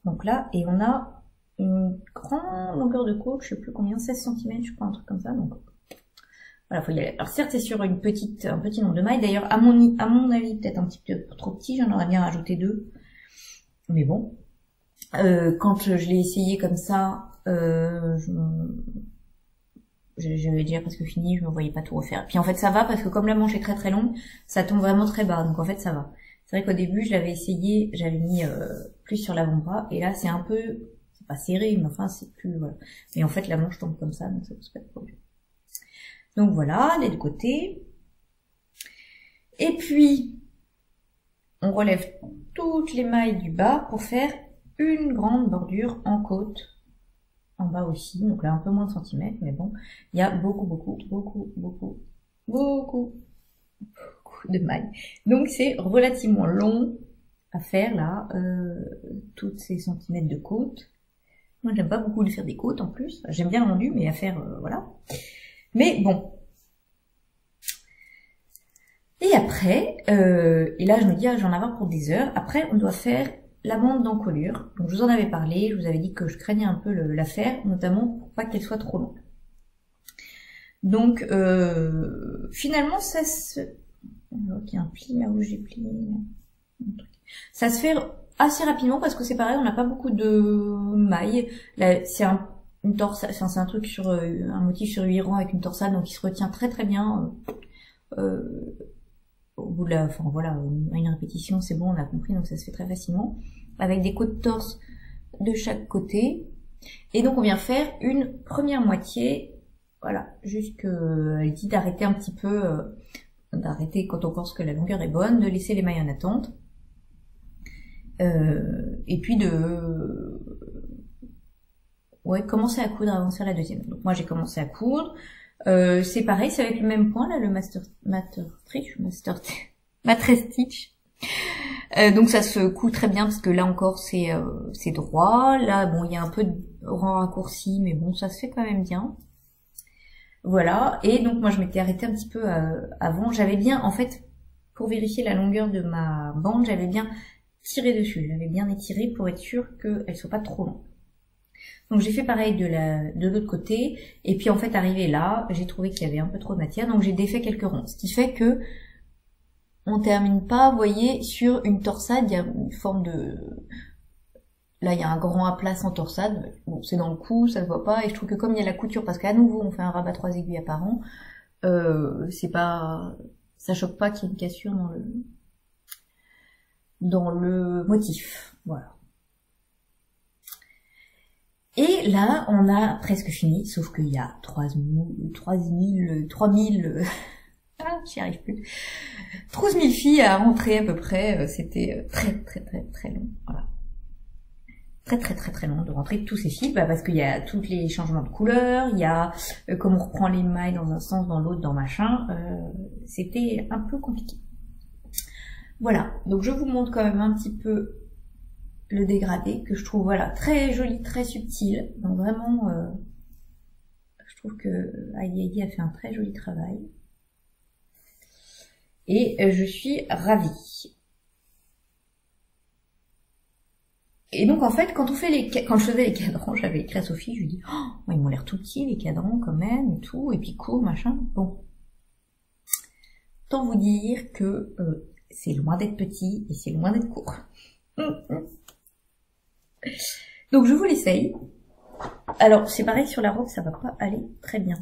Donc là, et on a une grande longueur de côte, je sais plus combien, 16 cm, je crois, un truc comme ça, donc... Voilà, faut y aller. Alors certes, c'est sur un petit nombre de mailles. D'ailleurs, à mon avis, peut-être un petit peu trop petit. J'en aurais bien rajouté 2. Mais bon. Quand je l'ai essayé comme ça, j'avais déjà presque fini. Je me voyais pas tout refaire. Puis en fait, ça va parce que comme la manche est très très longue, ça tombe vraiment très bas. Donc en fait, ça va. C'est vrai qu'au début, je l'avais essayé. J'avais mis plus sur l'avant-bras. Et là, c'est un peu... C'est pas serré, mais enfin, c'est plus... Voilà. Mais en fait, la manche tombe comme ça. Donc ça pose pas de problème. Donc voilà, les deux côtés. Et puis, on relève toutes les mailles du bas pour faire une grande bordure en côte. En bas aussi, donc là un peu moins de centimètres, mais bon, il y a beaucoup de mailles. Donc c'est relativement long à faire là, toutes ces centimètres de côte. Moi j'aime pas beaucoup de faire des côtes en plus, j'aime bien le rendu, mais à faire, voilà. Mais bon. Et après, et là je me dis, ah, je vais en avoir pour des heures. Après, on doit faire la bande d'encolure. Donc je vous en avais parlé, je vous avais dit que je craignais un peu la faire, notamment pour pas qu'elle soit trop longue. Donc finalement, ça se... Il y a un pli là où j'ai plié. Ça se fait assez rapidement parce que c'est pareil, on n'a pas beaucoup de mailles. C'est une torsade, c'est un truc sur un motif sur 8 rangs avec une torsade, donc il se retient très bien. Au bout de enfin voilà, une répétition, c'est bon, on a compris, donc ça se fait très facilement. Avec des côtes torse de chaque côté. Et donc on vient faire une première moitié, voilà, elle dit d'arrêter un petit peu, d'arrêter quand on pense que la longueur est bonne, de laisser les mailles en attente. Et puis commencer à coudre avant de faire la deuxième. Donc moi j'ai commencé à coudre. C'est pareil, c'est avec le même point là, le master stitch. Donc ça se coud très bien parce que là encore c'est droit. Là bon, il y a un peu de rang raccourci, mais bon, ça se fait quand même bien. Voilà. Et donc moi je m'étais arrêtée un petit peu avant. J'avais bien, en fait, pour vérifier la longueur de ma bande, j'avais bien tiré dessus. J'avais bien étiré pour être sûre qu'elle soit pas trop longue. Donc j'ai fait pareil de l'autre côté, et puis en fait arrivé là, j'ai trouvé qu'il y avait un peu trop de matière, donc j'ai défait quelques ronds. Ce qui fait que on termine pas, vous voyez, sur une torsade, il y a une forme de... Là il y a un grand à plat sans torsade, bon c'est dans le cou, ça se voit pas, et je trouve que comme il y a la couture, parce qu'à nouveau on fait un rabat 3 aiguilles apparent, c'est pas... ça choque pas qu'il y ait une cassure dans le motif, voilà. Et là, on a presque fini, sauf qu'il y a 3000, j'y arrive plus, 12 000 filles à rentrer à peu près, c'était très long, voilà. Très long de rentrer tous ces fils, parce qu'il y a tous les changements de couleur, il y a, comme on reprend les mailles dans un sens, dans l'autre, dans machin, c'était un peu compliqué. Voilà, donc je vous montre quand même un petit peu le dégradé, que je trouve voilà très joli, très subtil. Donc vraiment, je trouve que Heidi a fait un très joli travail. Et je suis ravie. Et donc en fait, quand je faisais les cadrans, j'avais écrit à Sophie, je lui dis, oh, ils m'ont l'air tout petits les cadrans quand même, et tout, et puis court, machin. Bon. Tant vous dire que c'est loin d'être petit et c'est loin d'être court. Donc je vous l'essaye. Alors c'est pareil sur la robe, ça va pas aller très bien.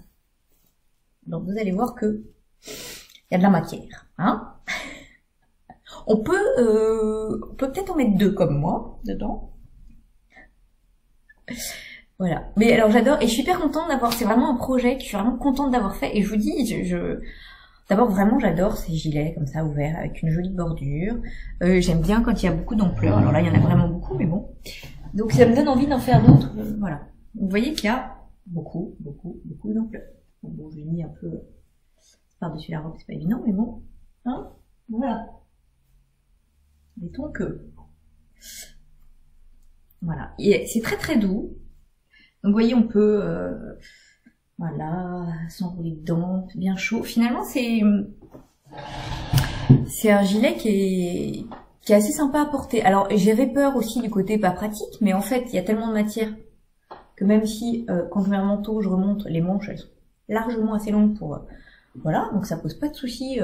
Donc vous allez voir que il y a de la matière, hein. On peut peut-être en mettre 2 comme moi dedans. Voilà. Mais alors j'adore et je suis hyper contente d'avoir. C'est vraiment un projet que je suis vraiment contente d'avoir fait. Et je vous dis, d'abord vraiment j'adore ces gilets comme ça ouverts avec une jolie bordure. J'aime bien quand il y a beaucoup d'ampleur. Alors là il y en a vraiment beaucoup, mais bon. Donc ça me donne envie d'en faire d'autres. Voilà. Vous voyez qu'il y a beaucoup d'ampleur. Bon, j'ai mis un peu par-dessus la robe, c'est pas évident, mais bon. Hein, voilà. Mettons que... Voilà. Et c'est très doux. Donc vous voyez, on peut... voilà, s'enrouler dedans, c'est bien chaud. Finalement, c'est un gilet qui est assez sympa à porter. Alors, j'avais peur aussi du côté pas pratique, mais en fait, il y a tellement de matière que même si, quand je mets un manteau, je remonte, les manches, elles sont largement assez longues pour... voilà, donc ça pose pas de soucis.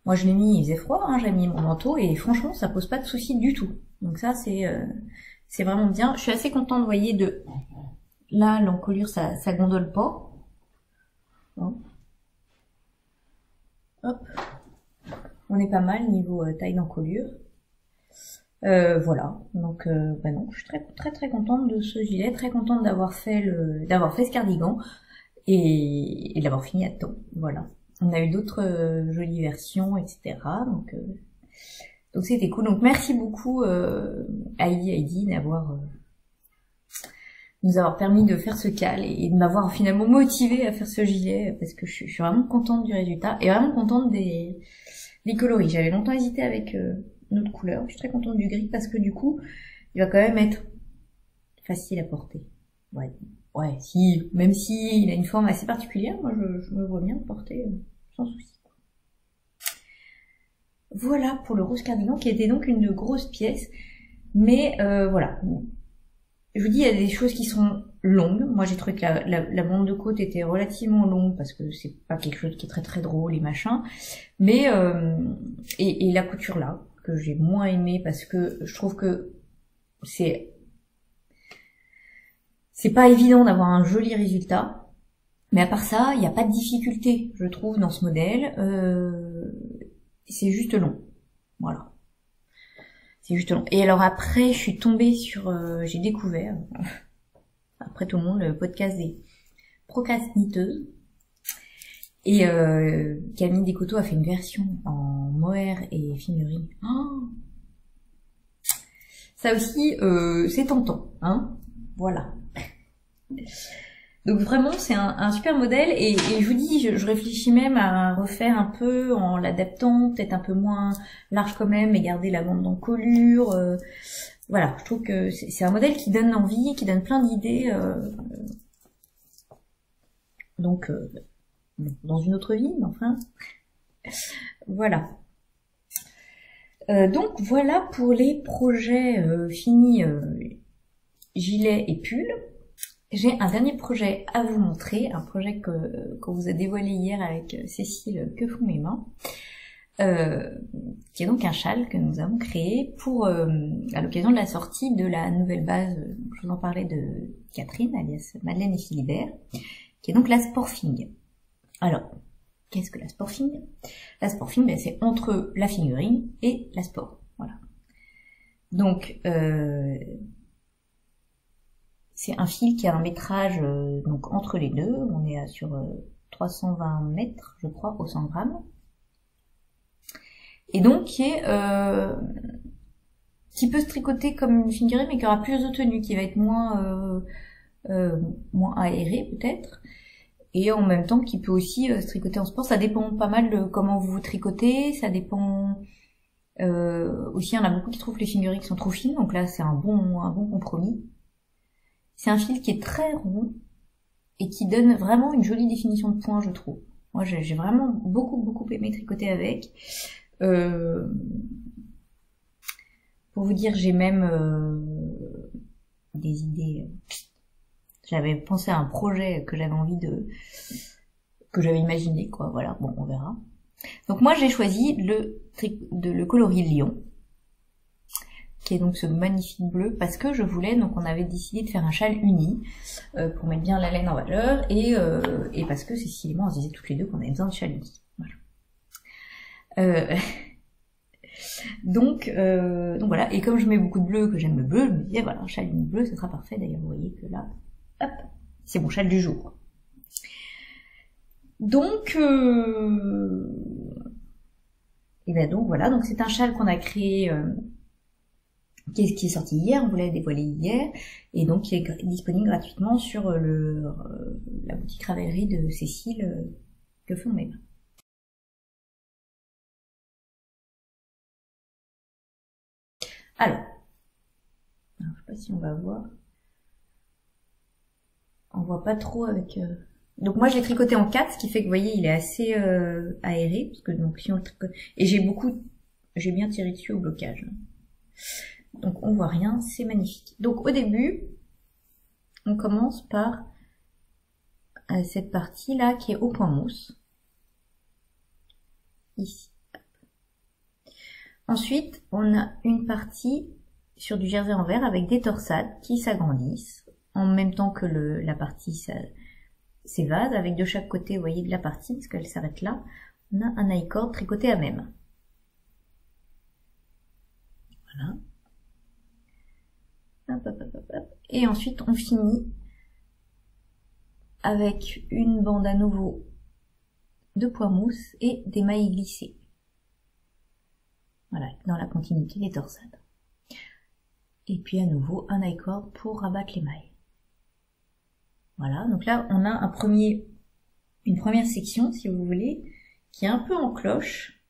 Moi, je l'ai mis, il faisait froid, hein, j'ai mis mon manteau, et franchement, ça pose pas de soucis du tout. Donc ça, c'est vraiment bien. Je suis assez contente, vous voyez, de... Là, l'encolure, ça gondole pas. Bon. Hop. On est pas mal niveau taille d'encolure. Voilà. Donc, non, je suis très contente de ce gilet, très contente d'avoir fait ce cardigan. et de l'avoir fini à temps. Voilà. On a eu d'autres jolies versions, etc. Donc c'était cool. Donc merci beaucoup Heidi nous avoir permis de faire ce cal et de m'avoir finalement motivé à faire ce gilet parce que je suis vraiment contente du résultat et vraiment contente des coloris. J'avais longtemps hésité avec une autre couleur. Je suis très contente du gris parce que du coup, il va quand même être facile à porter. Ouais, si, même si il a une forme assez particulière, moi je me vois bien le porter sans souci. Voilà pour le rose cardigan qui était donc une grosse pièce, mais voilà. Je vous dis, il y a des choses qui sont longues. Moi, j'ai trouvé que la bande de côte était relativement longue parce que c'est pas quelque chose qui est très très drôle et machin. Mais et la couture là que j'ai moins aimé parce que je trouve que c'est pas évident d'avoir un joli résultat. Mais à part ça, il n'y a pas de difficulté, je trouve, dans ce modèle. C'est juste long. Voilà. C'est juste long. Et alors après, je suis tombée sur... j'ai découvert, après tout le monde, le podcast des procrastiniteuses. Et Camille Descoteaux a fait une version en mohair et figurine. Oh, ça aussi, c'est tentant. Hein, voilà. Donc vraiment, c'est un super modèle. Et je vous dis, je réfléchis même à refaire un peu en l'adaptant, peut-être un peu moins large quand même, mais garder la bande d'encolure. Voilà, je trouve que c'est un modèle qui donne envie, qui donne plein d'idées. Donc, dans une autre vie, mais enfin, voilà. Donc voilà pour les projets finis gilet et pull. J'ai un dernier projet à vous montrer, un projet qu'on vous a dévoilé hier avec Cécile Que font mes mains, qui est donc un châle que nous avons créé pour à l'occasion de la sortie de la nouvelle base, je vous en parlais, de Catherine, alias Madeleine et Philibert, qui est donc la Sporfing. Alors, qu'est-ce que la Sporfing? La Sporfing, ben, c'est entre la figurine et la sport. Voilà. Donc, c'est un fil qui a un métrage donc entre les deux. On est sur 320 mètres, je crois, au 100 grammes. Et donc, qui peut se tricoter comme une figurine, mais qui aura plus de tenue, qui va être moins aérée peut-être. Et en même temps, qui peut aussi se tricoter en sport. Ça dépend pas mal de comment vous tricotez. Ça dépend aussi, il y en a beaucoup qui trouvent que les figurines sont trop fines. Donc là, c'est un bon compromis. C'est un fil qui est très rond et qui donne vraiment une jolie définition de point, je trouve. Moi, j'ai vraiment beaucoup aimé tricoter avec. Pour vous dire, j'ai même des idées. J'avais pensé à un projet que j'avais que j'avais imaginé, quoi. Voilà, bon, on verra. Donc moi, j'ai choisi le coloris lion, qui est donc ce magnifique bleu, parce que je voulais, donc on avait décidé de faire un châle uni, pour mettre bien la laine en valeur, et parce que Cécile et moi, on se disait toutes les deux qu'on avait besoin de châle uni. Voilà. Donc voilà, et comme je mets beaucoup de bleu, que j'aime le bleu, je me disais, voilà, un châle uni bleu, ce sera parfait. D'ailleurs, vous voyez que là, hop, c'est mon châle du jour. Donc, et ben donc voilà, donc c'est un châle qu'on a créé, qui est sorti hier, on vous l'a dévoilé hier, et donc qui est disponible gratuitement sur la boutique Ravellerie de Cécile Que font mes mains. Alors, je sais pas si on va voir. On voit pas trop avec... Donc moi je l'ai tricoté en 4, ce qui fait que vous voyez il est assez aéré, parce que donc si on le tricote... Et j'ai bien tiré dessus au blocage. Donc on voit rien, c'est magnifique. Donc au début, on commence par cette partie là qui est au point mousse. Ici. Ensuite, on a une partie sur du jersey en verre avec des torsades qui s'agrandissent en même temps que la partie s'évase, avec de chaque côté, vous voyez, de la partie, parce qu'elle s'arrête là, on a un I-cord tricoté à même. Voilà. Hop, hop, hop, hop. Et ensuite, on finit avec une bande à nouveau de pois mousse et des mailles glissées. Voilà, dans la continuité des torsades. Et puis à nouveau un I-cord pour rabattre les mailles. Voilà, donc là on a une première section, si vous voulez, qui est un peu en cloche.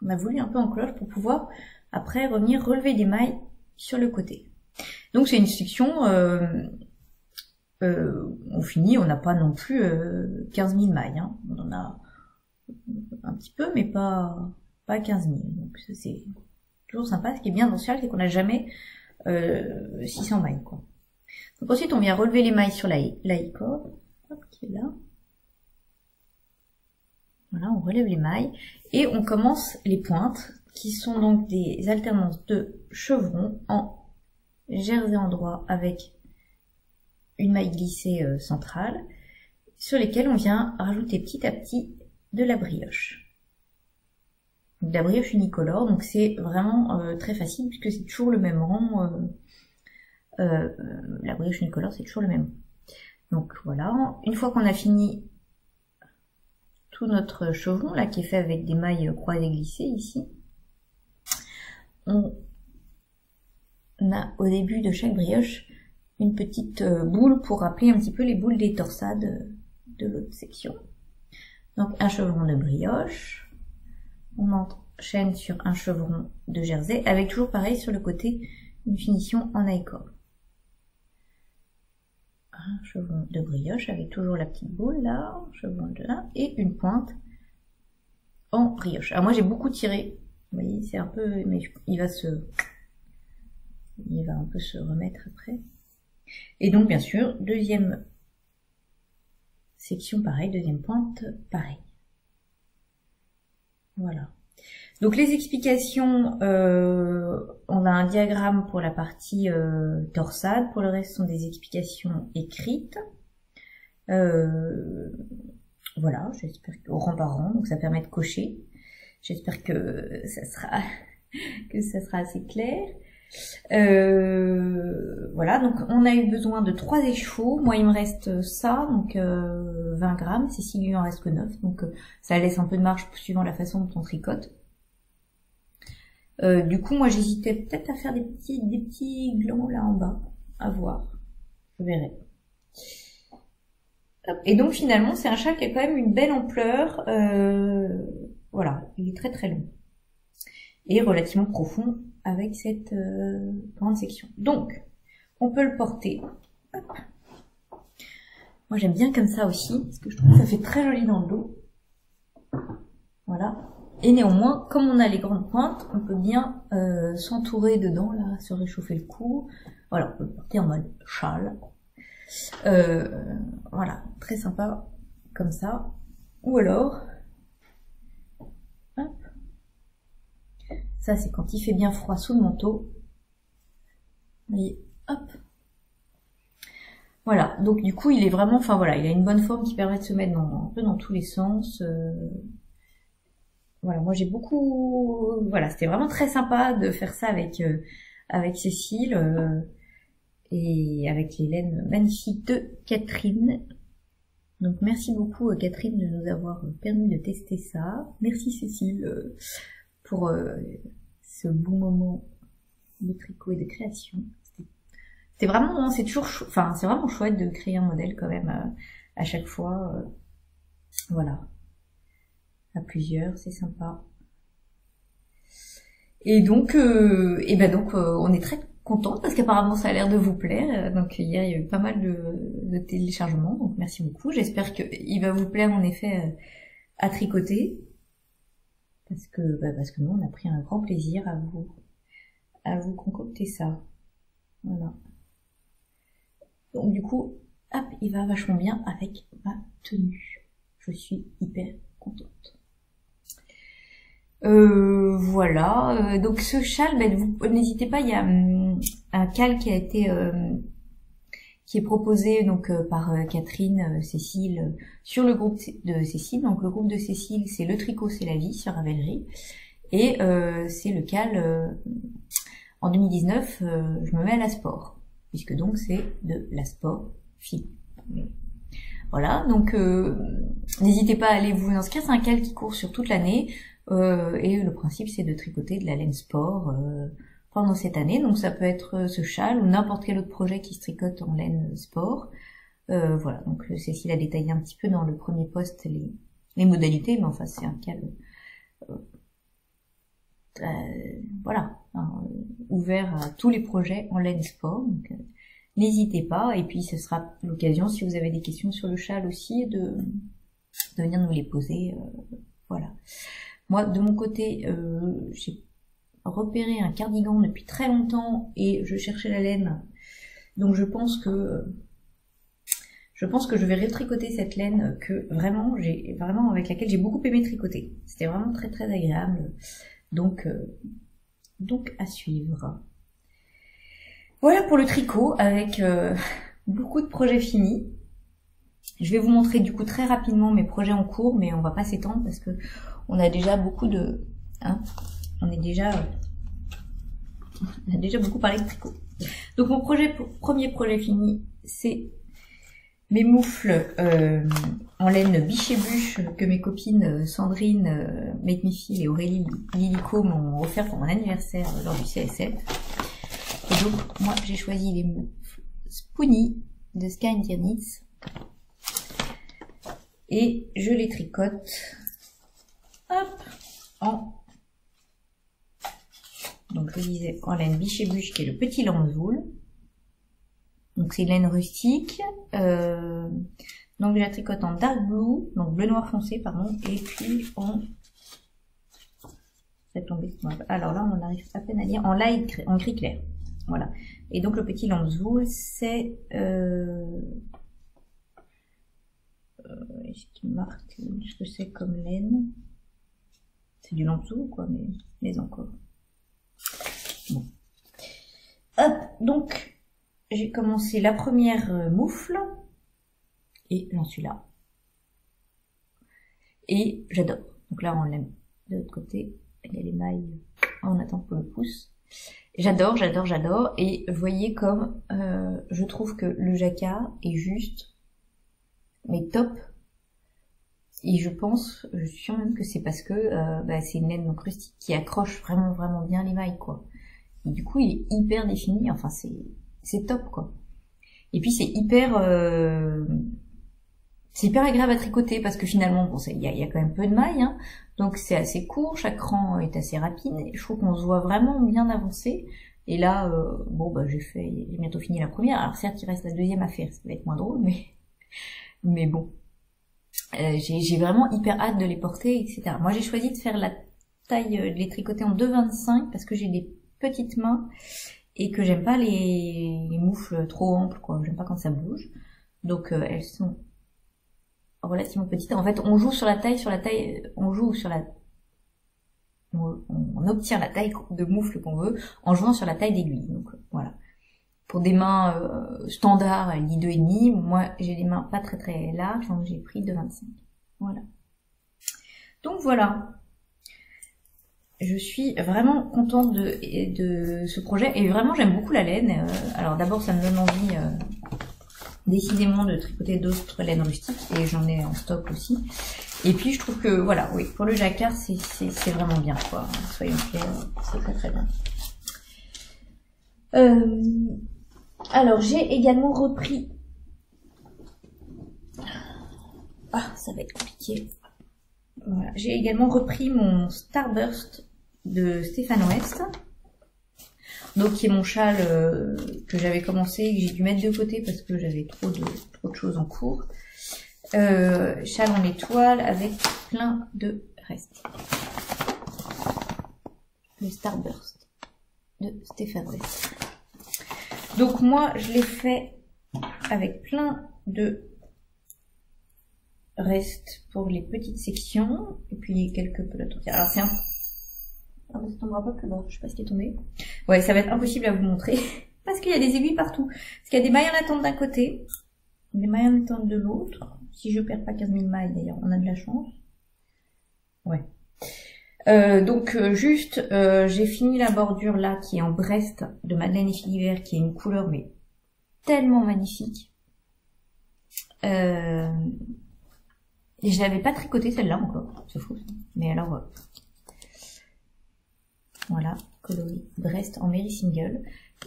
On a voulu un peu en cloche pour pouvoir après revenir relever des mailles sur le côté. Donc c'est une section, on finit, on n'a pas non plus 15 000 mailles, hein. On en a un petit peu, mais pas 15 000. Donc ça c'est toujours sympa. Ce qui est bien dans ce châle, c'est qu'on n'a jamais 600 mailles, quoi. Donc ensuite on vient relever les mailles sur la I-cord, qui est là. Voilà, on relève les mailles et on commence les pointes qui sont donc des alternances de chevrons en jersey endroit avec une maille glissée centrale sur lesquelles on vient rajouter petit à petit de la brioche. Donc, de la brioche unicolore, donc c'est vraiment très facile puisque c'est toujours le même rang. La brioche unicolore, c'est toujours le même. Donc voilà, une fois qu'on a fini tout notre chevron là qui est fait avec des mailles croisées glissées ici, on a au début de chaque brioche une petite boule pour rappeler un petit peu les boules des torsades de l'autre section. Donc un chevron de brioche, on enchaîne sur un chevron de jersey avec toujours pareil sur le côté une finition en I-cord. Un chevron de brioche avec toujours la petite boule là, chevron de là, et une pointe en brioche. Alors moi j'ai beaucoup tiré, vous voyez, c'est un peu, mais il va un peu se remettre après. Et donc bien sûr, deuxième section pareil, deuxième pointe pareil. Voilà. Donc les explications, on a un diagramme pour la partie torsade, pour le reste ce sont des explications écrites. Voilà, j'espère qu'au rang par rang, donc ça permet de cocher. J'espère que ça sera assez clair. Voilà, donc on a eu besoin de 3 échauds. Moi il me reste ça, donc 20 grammes. Cécile il en reste que 9, donc ça laisse un peu de marge suivant la façon dont on tricote. Du coup moi j'hésitais peut-être à faire des petits glands là en bas, à voir, je verrai. Et donc finalement c'est un châle qui a quand même une belle ampleur, voilà, il est très très long et relativement profond avec cette grande section. Donc on peut le porter. Hop. Moi j'aime bien comme ça aussi parce que je trouve que ça fait très joli dans le dos. Voilà. Et néanmoins, comme on a les grandes pointes, on peut bien s'entourer dedans, là, se réchauffer le cou. Voilà, on peut le porter en mode châle. Voilà, très sympa comme ça. Ou alors, hop, ça c'est quand il fait bien froid sous le manteau. Vous voyez, hop. Voilà, donc du coup il est vraiment, enfin voilà, il a une bonne forme qui permet de se mettre un peu dans tous les sens. Voilà, moi j'ai beaucoup, voilà, c'était vraiment très sympa de faire ça avec Cécile et avec les laines magnifiques de Catherine. Donc merci beaucoup Catherine de nous avoir permis de tester ça. Merci Cécile pour ce bon moment de tricot et de création. C'est vraiment, c'est toujours, enfin c'est vraiment chouette de créer un modèle quand même à chaque fois. Voilà. À plusieurs, c'est sympa. Et donc, on est très contente parce qu'apparemment ça a l'air de vous plaire. Donc hier il y a eu pas mal de téléchargements, donc merci beaucoup. J'espère qu'il va vous plaire en effet à tricoter, parce que nous on a pris un grand plaisir à vous concocter ça. Voilà. Donc du coup, hop, il va vachement bien avec ma tenue. Je suis hyper contente. Voilà, donc ce châle, vous n'hésitez pas, il y a un cal qui a été qui est proposé donc par Catherine, Cécile sur le groupe de Cécile. Donc le groupe de Cécile, c'est Le Tricot c'est la vie sur Ravelry, et c'est le cal en 2019 je me mets à la sport, puisque donc c'est de la sport fille. Voilà, donc n'hésitez pas à aller vous inscrire, c'est un cal qui court sur toute l'année, et le principe c'est de tricoter de la laine sport pendant cette année, donc ça peut être ce châle ou n'importe quel autre projet qui se tricote en laine sport. Voilà, donc Cécile a détaillé un petit peu dans le premier post les modalités, mais enfin c'est un cal voilà, ouvert à tous les projets en laine sport, donc n'hésitez pas, et puis ce sera l'occasion, si vous avez des questions sur le châle aussi, de venir nous les poser, voilà. Moi, de mon côté, j'ai repéré un cardigan depuis très longtemps, et je cherchais la laine, donc je pense que je vais retricoter cette laine que vraiment, avec laquelle j'ai beaucoup aimé tricoter. C'était vraiment très très agréable, donc à suivre. Voilà pour le tricot, avec beaucoup de projets finis. Je vais vous montrer du coup très rapidement mes projets en cours, mais on va pas s'étendre parce que on a déjà beaucoup de... Hein, on a déjà beaucoup parlé de tricot. Donc mon premier projet fini, c'est mes moufles en laine biche et bûche que mes copines Sandrine, Make Me Feel et Aurélie Lilico m'ont offert pour mon anniversaire lors du CSL. Et donc, moi, j'ai choisi les moufles Spoonie de Sky and Knits. Et je les tricote, hop, donc je disais, en laine biche et bûche, qui est le petit lambzoul. Donc c'est laine rustique. Donc je la tricote en dark blue, donc bleu noir foncé, pardon, et puis en... Alors là, on arrive à peine à lire, en gris clair. Voilà. Et donc le petit lambzoul, c'est est-ce qu'il marque ce que c'est comme laine? C'est du lambzoul quoi, mais encore. Bon. Hop, donc j'ai commencé la première moufle et j'en suis là. Et j'adore. Donc là on l'aime de l'autre côté. Il y a les mailles en attente pour le pouce. J'adore. Et vous voyez comme je trouve que le jacquard est juste, mais top. Et je suis sûre même que c'est parce que c'est une laine donc rustique qui accroche vraiment bien les mailles quoi. Et du coup il est hyper défini. Enfin c'est top quoi. Et puis c'est hyper agréable à tricoter parce que finalement bon il y a quand même peu de mailles, hein, donc c'est assez court, chaque rang est assez rapide. Et je trouve qu'on se voit vraiment bien avancer. Et là j'ai bientôt fini la première. Alors certes il reste la deuxième à faire, ça va être moins drôle, mais bon. J'ai vraiment hyper hâte de les porter, etc. Moi j'ai choisi de faire la taille, de les tricoter en 2,25 parce que j'ai des petites mains et que j'aime pas les moufles trop amples quoi, j'aime pas quand ça bouge. Donc elles sont relativement petites. En fait on joue sur la taille, on obtient la taille de moufle qu'on veut en jouant sur la taille d'aiguille. Donc voilà. Pour des mains standards, elle dit 2,5. Moi, j'ai des mains pas très larges, donc j'ai pris 2,25. Voilà. Donc voilà. Je suis vraiment contente de ce projet. Et vraiment, j'aime beaucoup la laine. Alors d'abord, ça me donne envie décidément de tricoter d'autres laines rustiques. Et j'en ai en stock aussi. Et puis, je trouve que, voilà, oui, pour le jacquard, c'est vraiment bien, quoi. Soyons clairs, c'est très bien. Alors, j'ai également repris... Ah, ça va être compliqué. Voilà. J'ai également repris mon Starburst de Stéphane West. Donc, qui est mon châle que j'avais commencé et que j'ai dû mettre de côté parce que j'avais trop de choses en cours. Châle en étoile avec plein de restes. Le Starburst de Stéphane West. Donc moi, je l'ai fait avec plein de restes pour les petites sections. Et puis quelques pelotes. Alors c'est un... Ah, ça tombera pas plus bas, je sais pas ce qui est tombé. Ouais, ça va être impossible à vous montrer. Parce qu'il y a des aiguilles partout. Parce qu'il y a des mailles en attente d'un côté. Des mailles en attente de l'autre. Si je perds pas 15 000 mailles d'ailleurs, on a de la chance. Ouais. Donc j'ai fini la bordure là qui est en Brest de Madeleine et Philibert qui est une couleur mais tellement magnifique. Et je l'avais pas tricotée celle-là encore, c'est fou. Mais alors, voilà, coloris Brest en Mary Single.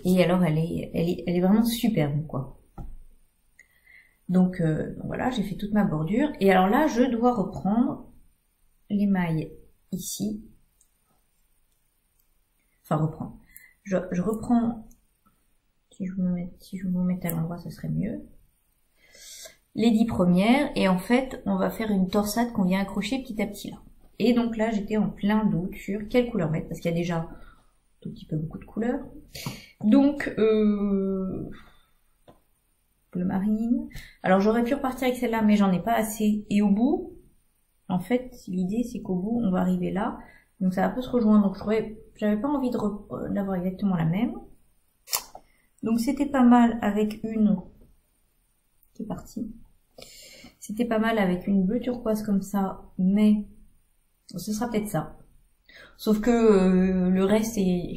Et alors elle est vraiment superbe quoi. Donc voilà, j'ai fait toute ma bordure. Et alors là, je dois reprendre les mailles ici. Enfin reprendre. Je reprends. Si je me mets à l'endroit, ça serait mieux. Les 10 premières, et en fait, on va faire une torsade qu'on vient accrocher petit à petit là. Et donc là, j'étais en plein doute sur quelle couleur mettre, parce qu'il y a déjà un tout petit peu beaucoup de couleurs. Donc, bleu marine. Alors, j'aurais pu repartir avec celle-là, mais j'en ai pas assez. Et au bout, en fait, l'idée, c'est qu'au bout, on va arriver là. Donc, ça va un peu se rejoindre. Donc, j'avais pas envie d'avoir exactement la même. Donc, c'était pas mal avec une qui est partie. C'était pas mal avec une bleu turquoise comme ça, mais ce sera peut-être ça. Sauf que le reste est...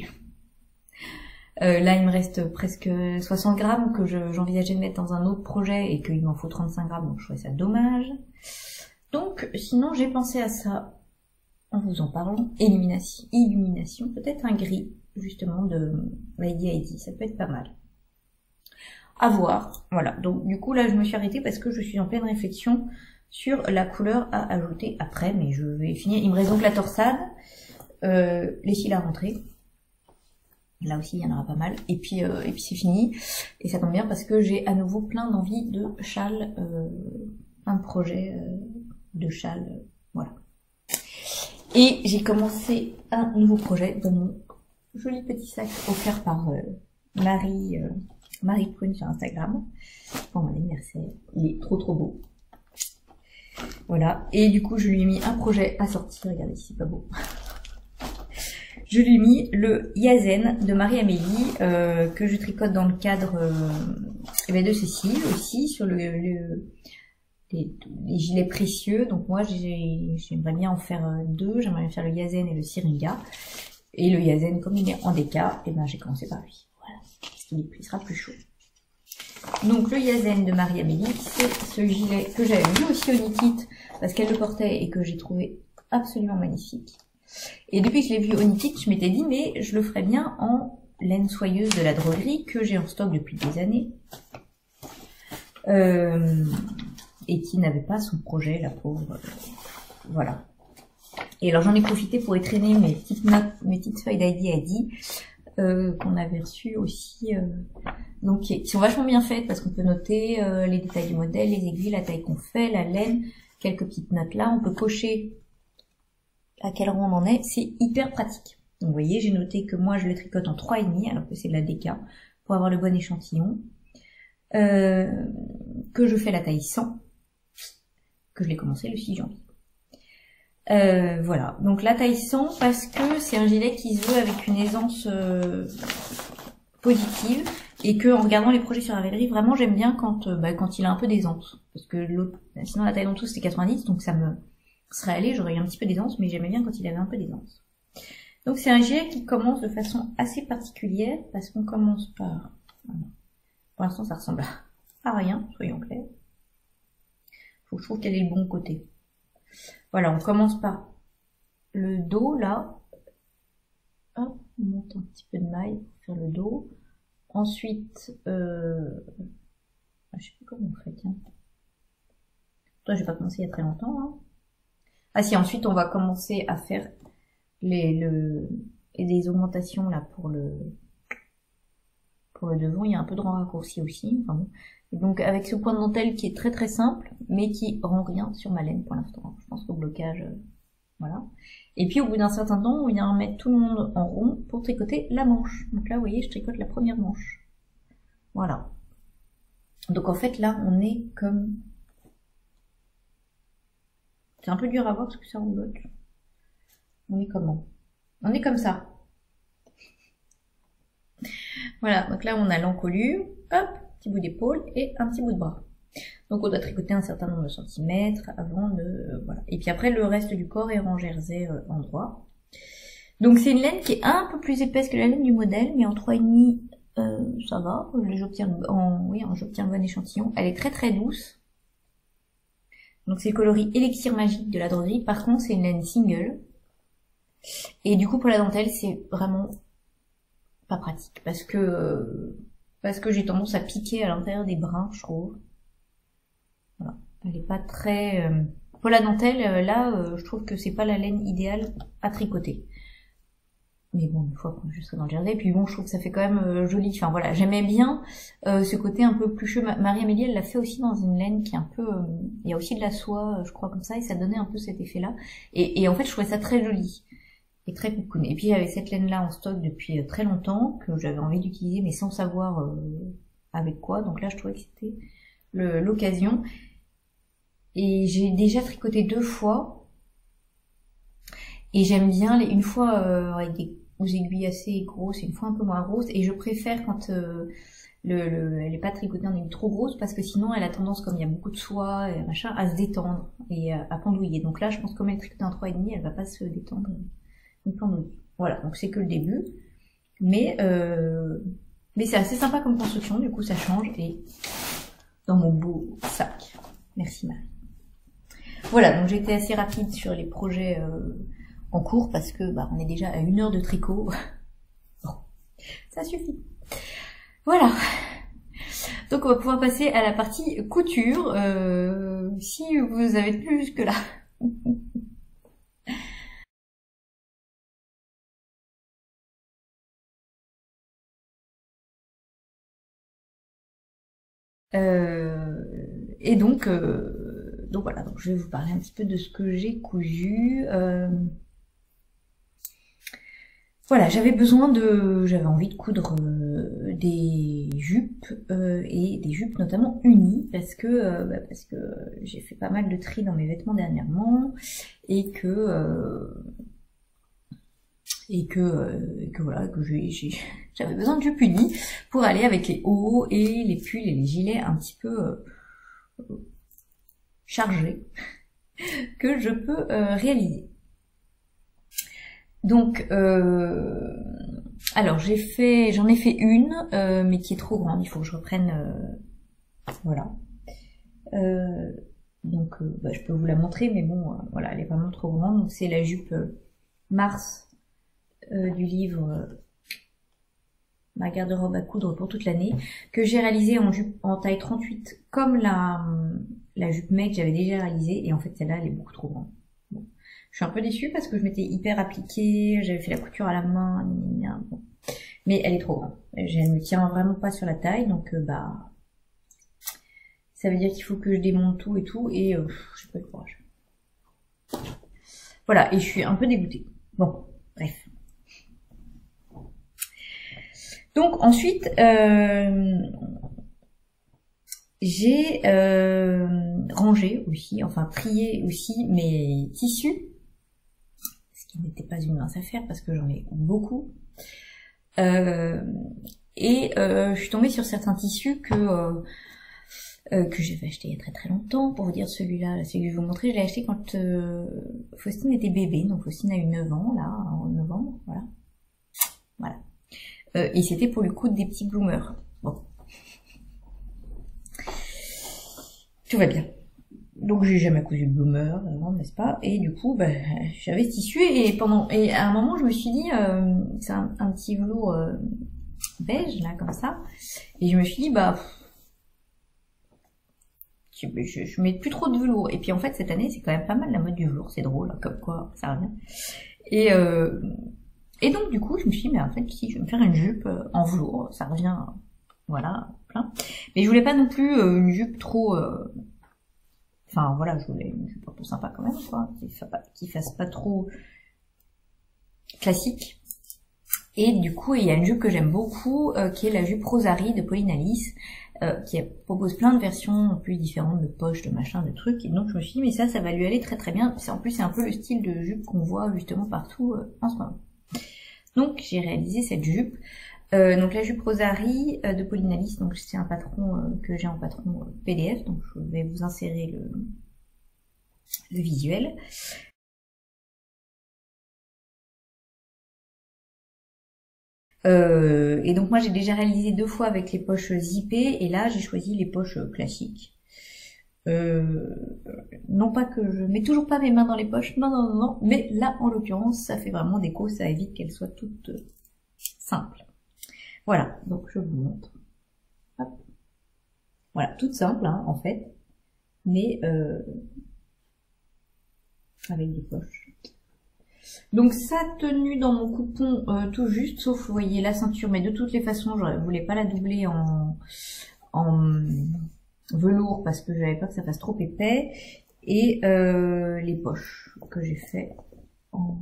là, il me reste presque 60 grammes que j'envisageais de mettre dans un autre projet et qu'il m'en faut 35 grammes, donc je trouvais ça dommage. Donc, sinon, j'ai pensé à ça en vous en parlant. Illumination, peut-être un gris, justement, de Lady Heidi. Ça peut être pas mal. À voir. Voilà. Donc, du coup, là, je me suis arrêtée parce que je suis en pleine réflexion sur la couleur à ajouter après, mais je vais finir. Il me reste donc la torsade, les cils à rentrer. Là aussi, il y en aura pas mal. Et puis c'est fini. Et ça tombe bien parce que j'ai à nouveau plein d'envie de châle, un projet de châle, voilà. Et j'ai commencé un nouveau projet dans mon joli petit sac offert par Marie Queen sur Instagram pour mon anniversaire. Il est trop beau. Voilà. Et du coup, je lui ai mis un projet à sortir. Regardez si c'est pas beau. Je lui ai mis le Yazen de Marie-Amélie que je tricote dans le cadre de Cécile aussi sur les gilets précieux. Donc moi j'aimerais bien en faire deux. J'aimerais bien faire le Yazen et le Syringa. Et le Yazen, comme il est en déca, et ben j'ai commencé par lui. Voilà, parce qu'il sera plus chaud. Donc le Yazen de Marie-Amélie, c'est ce gilet que j'avais vu aussi au Knit parce qu'elle le portait et que j'ai trouvé absolument magnifique. Et depuis que je l'ai vu au Knit, je m'étais dit mais je le ferais bien en laine soyeuse de la droguerie que j'ai en stock depuis des années. Et qui n'avait pas son projet, la pauvre. Voilà. Et alors j'en ai profité pour étraîner mes petites feuilles d'Heidi Heidi qu'on avait reçues aussi, donc qui sont vachement bien faites parce qu'on peut noter les détails du modèle, les aiguilles, la taille qu'on fait, la laine, quelques petites notes là. On peut cocher à quel rang on en est, c'est hyper pratique. Donc vous voyez, j'ai noté que moi je le tricote en 3,5 alors que c'est de la déca pour avoir le bon échantillon, que je fais la taille 100, que je l'ai commencé le 6 janvier. Voilà, donc la taille 100 parce que c'est un gilet qui se veut avec une aisance positive et que en regardant les projets sur Ravelry, vraiment j'aime bien quand il a un peu d'aisance parce que l'autre, sinon la taille en dessous c'était 90 donc ça me serait allé, j'aurais eu un petit peu d'aisance mais j'aimais bien quand il avait un peu d'aisance. Donc c'est un gilet qui commence de façon assez particulière parce qu'on commence par, voilà. Pour l'instant ça ressemble à rien, soyons clairs. Faut que je trouve quel est le bon côté. Voilà, on commence par le dos, là. Hop, on monte un petit peu de maille pour faire le dos. Ensuite, je sais plus comment on fait, tiens. Toi, j'ai pas commencé il y a très longtemps, hein. Ah si, ensuite, on va commencer à faire des augmentations, là, pour le devant. Il y a un peu de rang raccourci aussi, enfin bon. Et donc avec ce point de dentelle qui est très simple, mais qui rend rien sur ma laine pour l'instant. Je pense qu'au blocage, voilà. Et puis au bout d'un certain temps, on vient mettre tout le monde en rond pour tricoter la manche. Donc là, vous voyez, je tricote la première manche. Voilà. Donc en fait, là, on est comme... C'est un peu dur à voir parce que ça roulotte. On est comment? On est comme ça. Voilà, donc là, on a l'encolure. Hop, petit bout d'épaule et un petit bout de bras. Donc on doit tricoter un certain nombre de centimètres avant de... voilà. Et puis après le reste du corps est en jersey endroit. Donc c'est une laine qui est un peu plus épaisse que la laine du modèle, mais en 3,5 ça va. J'obtiens un bon échantillon. Elle est très douce. Donc c'est le coloris Élixir Magique de la droguerie. Par contre, c'est une laine single. Et du coup, pour la dentelle, c'est vraiment pas pratique. Parce que j'ai tendance à piquer à l'intérieur des brins, je trouve. Voilà. Elle est pas très... Pour la dentelle, là, je trouve que c'est pas la laine idéale à tricoter. Mais bon, une fois que je serai dans le jardin, puis bon, je trouve que ça fait quand même joli. Enfin voilà, j'aimais bien ce côté un peu plucheux. Marie-Amélie, elle l'a fait aussi dans une laine qui est un peu... il y a aussi de la soie, je crois, comme ça, et ça donnait un peu cet effet-là. Et en fait, je trouvais ça très joli et très cocoon. Et puis j'avais cette laine-là en stock depuis très longtemps, que j'avais envie d'utiliser, mais sans savoir avec quoi. Donc là, je trouvais que c'était l'occasion. Et j'ai déjà tricoté 2 fois. Et j'aime bien une fois avec aux aiguilles assez grosses et une fois un peu moins grosses. Et je préfère quand elle est pas tricotée en aiguille trop grosse, parce que sinon elle a tendance, comme il y a beaucoup de soie et machin, à se détendre et à pendouiller. Donc là, je pense que comme elle est tricotée en 3,5, elle va pas se détendre et pendouiller. Voilà, donc c'est que le début. Mais c'est assez sympa comme construction, du coup ça change. Et dans mon beau sac. Merci Marie. Voilà, donc j'ai été assez rapide sur les projets en cours, parce que on est déjà à 1 heure de tricot. Bon, ça suffit. Voilà. Donc on va pouvoir passer à la partie couture, si vous avez tenu jusque là. Et donc voilà, donc je vais vous parler un petit peu de ce que j'ai cousu. Voilà, j'avais envie de coudre des jupes et des jupes notamment unies, parce que j'ai fait pas mal de tri dans mes vêtements dernièrement, et que voilà, que j'avais besoin de jupes unies pour aller avec les hauts et les pulls et les gilets un petit peu chargés que je peux réaliser. Donc alors j'en ai fait une, mais qui est trop grande, il faut que je reprenne, voilà. Donc je peux vous la montrer, mais bon, voilà, elle est vraiment trop grande. Donc c'est la jupe Mars du livre Ma garde-robe à coudre pour toute l'année, que j'ai réalisée en taille 38, comme la jupe Meg que j'avais déjà réalisée, et en fait celle-là elle est beaucoup trop grande. Bon. Je suis un peu déçue parce que je m'étais hyper appliquée, j'avais fait la couture à la main, bon. Mais elle est trop grande. Elle ne tient vraiment pas sur la taille, donc ça veut dire qu'il faut que je démonte tout, et j'ai pas le courage. Voilà, et je suis un peu dégoûtée. Bon, bref. Donc ensuite, j'ai rangé aussi, enfin trié aussi mes tissus, ce qui n'était pas une mince affaire parce que j'en ai beaucoup. Je suis tombée sur certains tissus que j'avais acheté il y a très très longtemps. Pour vous dire, celui-là, celui que je vais vous montrer, je l'ai acheté quand Faustine était bébé. Donc Faustine a eu 9 ans, là, en novembre, voilà. Voilà. Et c'était pour lui coudre des petits bloomers. Bon. Tout va bien. Donc j'ai jamais cousu de bloomer, n'est-ce pas? Et du coup, j'avais ce tissu, et à un moment je me suis dit, c'est un petit velours beige là comme ça, et je me suis dit je mets plus trop de velours. Et puis en fait cette année c'est quand même pas mal la mode du velours, c'est drôle, hein, comme quoi ça revient. Et donc du coup je me suis dit, mais en fait si je vais me faire une jupe en velours, ça revient, voilà, plein. Mais je voulais pas non plus une jupe trop... Enfin voilà, je voulais une jupe un peu sympa quand même, quoi, qui fasse pas trop classique. Et du coup, il y a une jupe que j'aime beaucoup, qui est la jupe Rosarie de Pauline Alice, qui propose plein de versions plus différentes de poches, de machins, de trucs. Et donc je me suis dit, mais ça va lui aller très très bien. En plus, c'est un peu le style de jupe qu'on voit justement partout en ce moment. Donc j'ai réalisé cette jupe. Donc la jupe Rosarie de Pauline Alice, donc c'est un patron que j'ai en patron PDF, donc je vais vous insérer le visuel. Et donc moi j'ai déjà réalisé 2 fois avec les poches zippées, et là j'ai choisi les poches classiques. Non pas que je mets toujours pas mes mains dans les poches, non, non, non, non, mais là, en l'occurrence, ça fait vraiment déco, ça évite qu'elles soient toutes simples. Voilà, donc je vous montre. Hop. Voilà, toute simple, hein, en fait, mais avec des poches. Donc ça tenu dans mon coupon tout juste, sauf vous voyez la ceinture, mais de toutes les façons je voulais pas la doubler en velours parce que j'avais peur que ça fasse trop épais, et les poches que j'ai fait en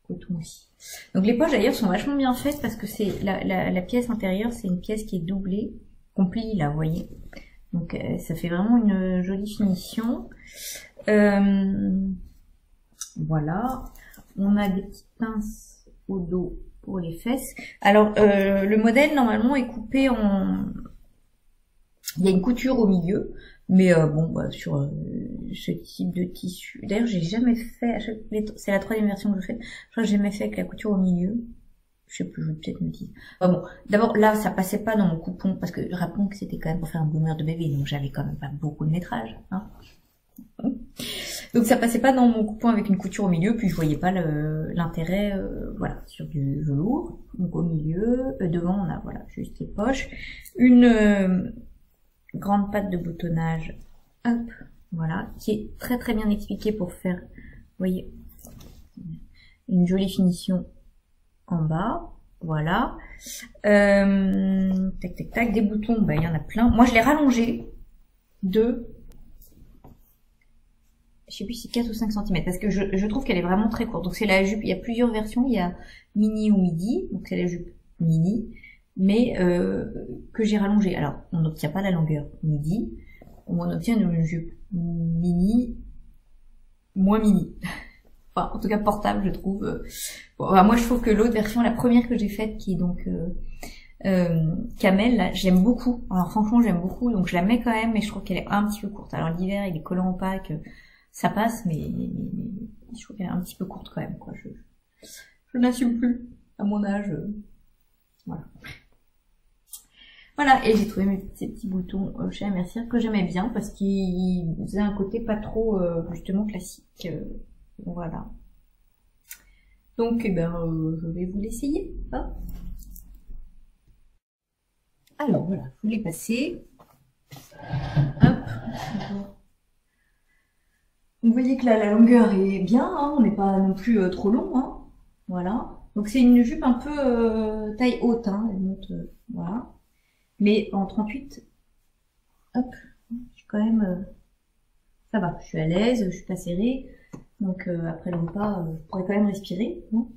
coton aussi. Donc les poches d'ailleurs sont vachement bien faites parce que c'est la pièce intérieure, c'est une pièce qui est doublée, qu'on plie là, vous voyez. Donc ça fait vraiment une jolie finition. Voilà. On a des petites pinces au dos pour les fesses. Alors, le modèle, normalement, est coupé en... Il y a une couture au milieu, mais bon, bah, sur ce type de tissu... D'ailleurs, j'ai jamais fait... C'est la troisième version que je fais. Je crois que j'ai jamais fait avec la couture au milieu. Je sais plus, je vais peut-être me dire. Enfin, bon, d'abord, là, ça passait pas dans mon coupon, parce que rappelons que c'était quand même pour faire un boomer de bébé, donc j'avais quand même pas beaucoup de métrage, hein. Donc ça passait pas dans mon coupon avec une couture au milieu, puis je voyais pas l'intérêt, voilà, sur du velours. Donc au milieu, devant on a voilà juste les poches, une grande patte de boutonnage, hop, voilà, qui est très très bien expliquée pour faire, vous voyez, une jolie finition en bas, voilà. Tac tac tac, des boutons, bah il y en a plein. Moi je l'ai rallongé de, je sais plus si 4 ou 5 cm, parce que je trouve qu'elle est vraiment très courte. Donc c'est la jupe, il y a plusieurs versions, il y a mini ou midi, donc c'est la jupe mini, mais que j'ai rallongée. Alors, on n'obtient pas la longueur midi, on obtient une jupe mini, moins mini. Enfin, en tout cas portable, je trouve. Bon, enfin, moi je trouve que l'autre version, la première que j'ai faite, qui est donc camel, là, j'aime beaucoup. Alors franchement, j'aime beaucoup, donc je la mets quand même, mais je trouve qu'elle est un petit peu courte. Alors l'hiver, il est collant opaque, ça passe, mais je trouve qu'elle est un petit peu courte quand même, quoi. Je n'assume plus à mon âge. Voilà. Voilà, et j'ai trouvé ces petits boutons chez la mercière que j'aimais bien parce qu'ils faisaient un côté pas trop justement classique. Voilà. Donc, eh ben, je vais vous l'essayer. Hein. Alors voilà, je vous l'ai passé. Hop. Vous voyez que là, la longueur est bien, hein, on n'est pas non plus trop long. Hein. Voilà. Donc c'est une jupe un peu taille haute, hein, elle monte, voilà. Mais en 38, hop, je suis quand même, ça va, je suis à l'aise, je suis pas serrée. Donc après le repas, je pourrais quand même respirer. Non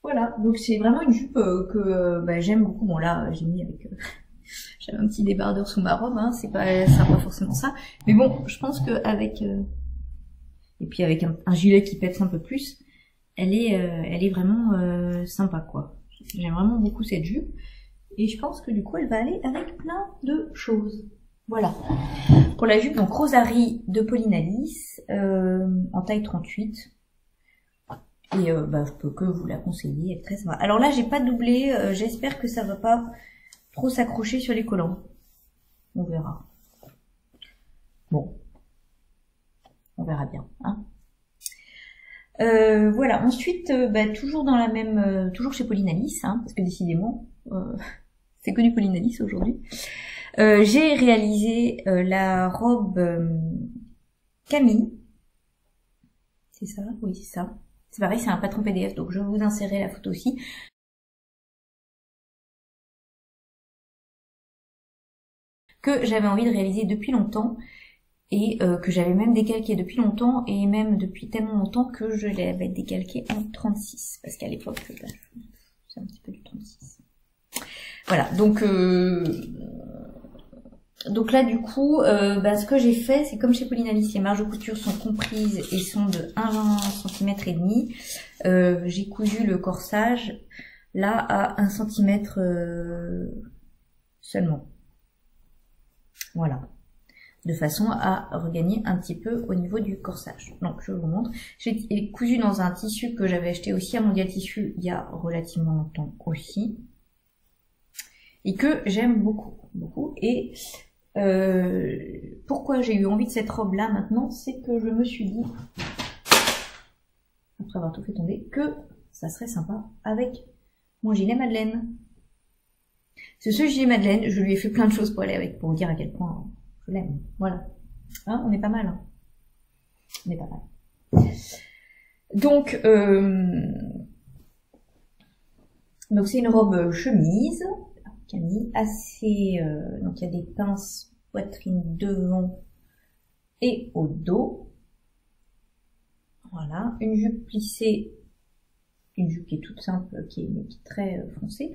voilà, donc c'est vraiment une jupe que bah, j'aime beaucoup. Bon là, j'ai mis avec... J'avais un petit débardeur sous ma robe, hein, c'est pas forcément ça. Mais bon, je pense qu'avec... et puis avec un gilet qui pète un peu plus, elle est vraiment sympa, quoi. J'aime vraiment beaucoup cette jupe. Et je pense que du coup, elle va aller avec plein de choses. Voilà. Pour la jupe, donc Rosary de Pauline Alice, en taille 38. Et bah, je peux que vous la conseiller, elle est très sympa. Alors là, j'ai pas doublé, j'espère que ça va pas trop s'accrocher sur les collants. On verra. Bon. On verra bien, hein. Voilà. Ensuite, bah, toujours dans la même, toujours chez Pauline Alice, hein, parce que décidément, c'est que du Pauline Alice aujourd'hui. J'ai réalisé la robe Camille. C'est ça? Oui, c'est ça. C'est pareil, c'est un patron PDF, donc je vais vous insérer la photo aussi. Que j'avais envie de réaliser depuis longtemps. Et que j'avais même décalqué depuis longtemps, et même depuis tellement longtemps que je l'avais décalqué en 36. Parce qu'à l'époque, c'est un petit peu du 36. Voilà, donc là du coup, bah, ce que j'ai fait, c'est comme chez Pauline Alice, les marges de couture sont comprises et sont de 1,20 cm et demi. J'ai cousu le corsage là à 1 cm seulement. Voilà. De façon à regagner un petit peu au niveau du corsage. Donc je vous montre. J'ai cousu dans un tissu que j'avais acheté aussi à Mondial Tissu il y a relativement longtemps aussi. Et que j'aime beaucoup, beaucoup. Et Pourquoi j'ai eu envie de cette robe là maintenant, c'est que je me suis dit, après avoir tout fait tomber, que ça serait sympa avec mon gilet Madeleine. C'est ce gilet Madeleine, je lui ai fait plein de choses pour aller avec, pour dire à quel point je l'aime. Voilà. Hein, on est pas mal. Hein. On est pas mal. Donc c'est une robe chemise, Camille, assez... donc il y a des pinces poitrine devant et au dos. Voilà, une jupe plissée, une jupe qui est toute simple, qui est très foncée,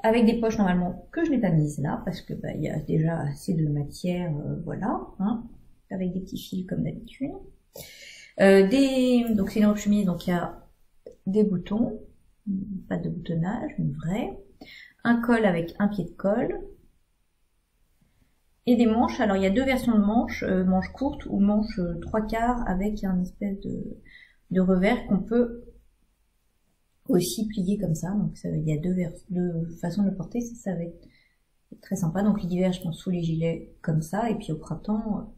avec des poches normalement que je n'ai pas mises là, parce que il y a déjà assez de matière, voilà, hein, avec des petits fils comme d'habitude. Donc c'est une robe chemise, donc il y a des boutons, pas de boutonnage, une vraie, un col avec un pied de colle, et des manches. Alors il y a deux versions de manches, manches courtes ou manches 3/4 avec un espèce de revers qu'on peut aussi plier comme ça. Donc il y a deux façons de le porter, ça va être très sympa. Donc l'hiver je pense sous les gilets comme ça, et puis au printemps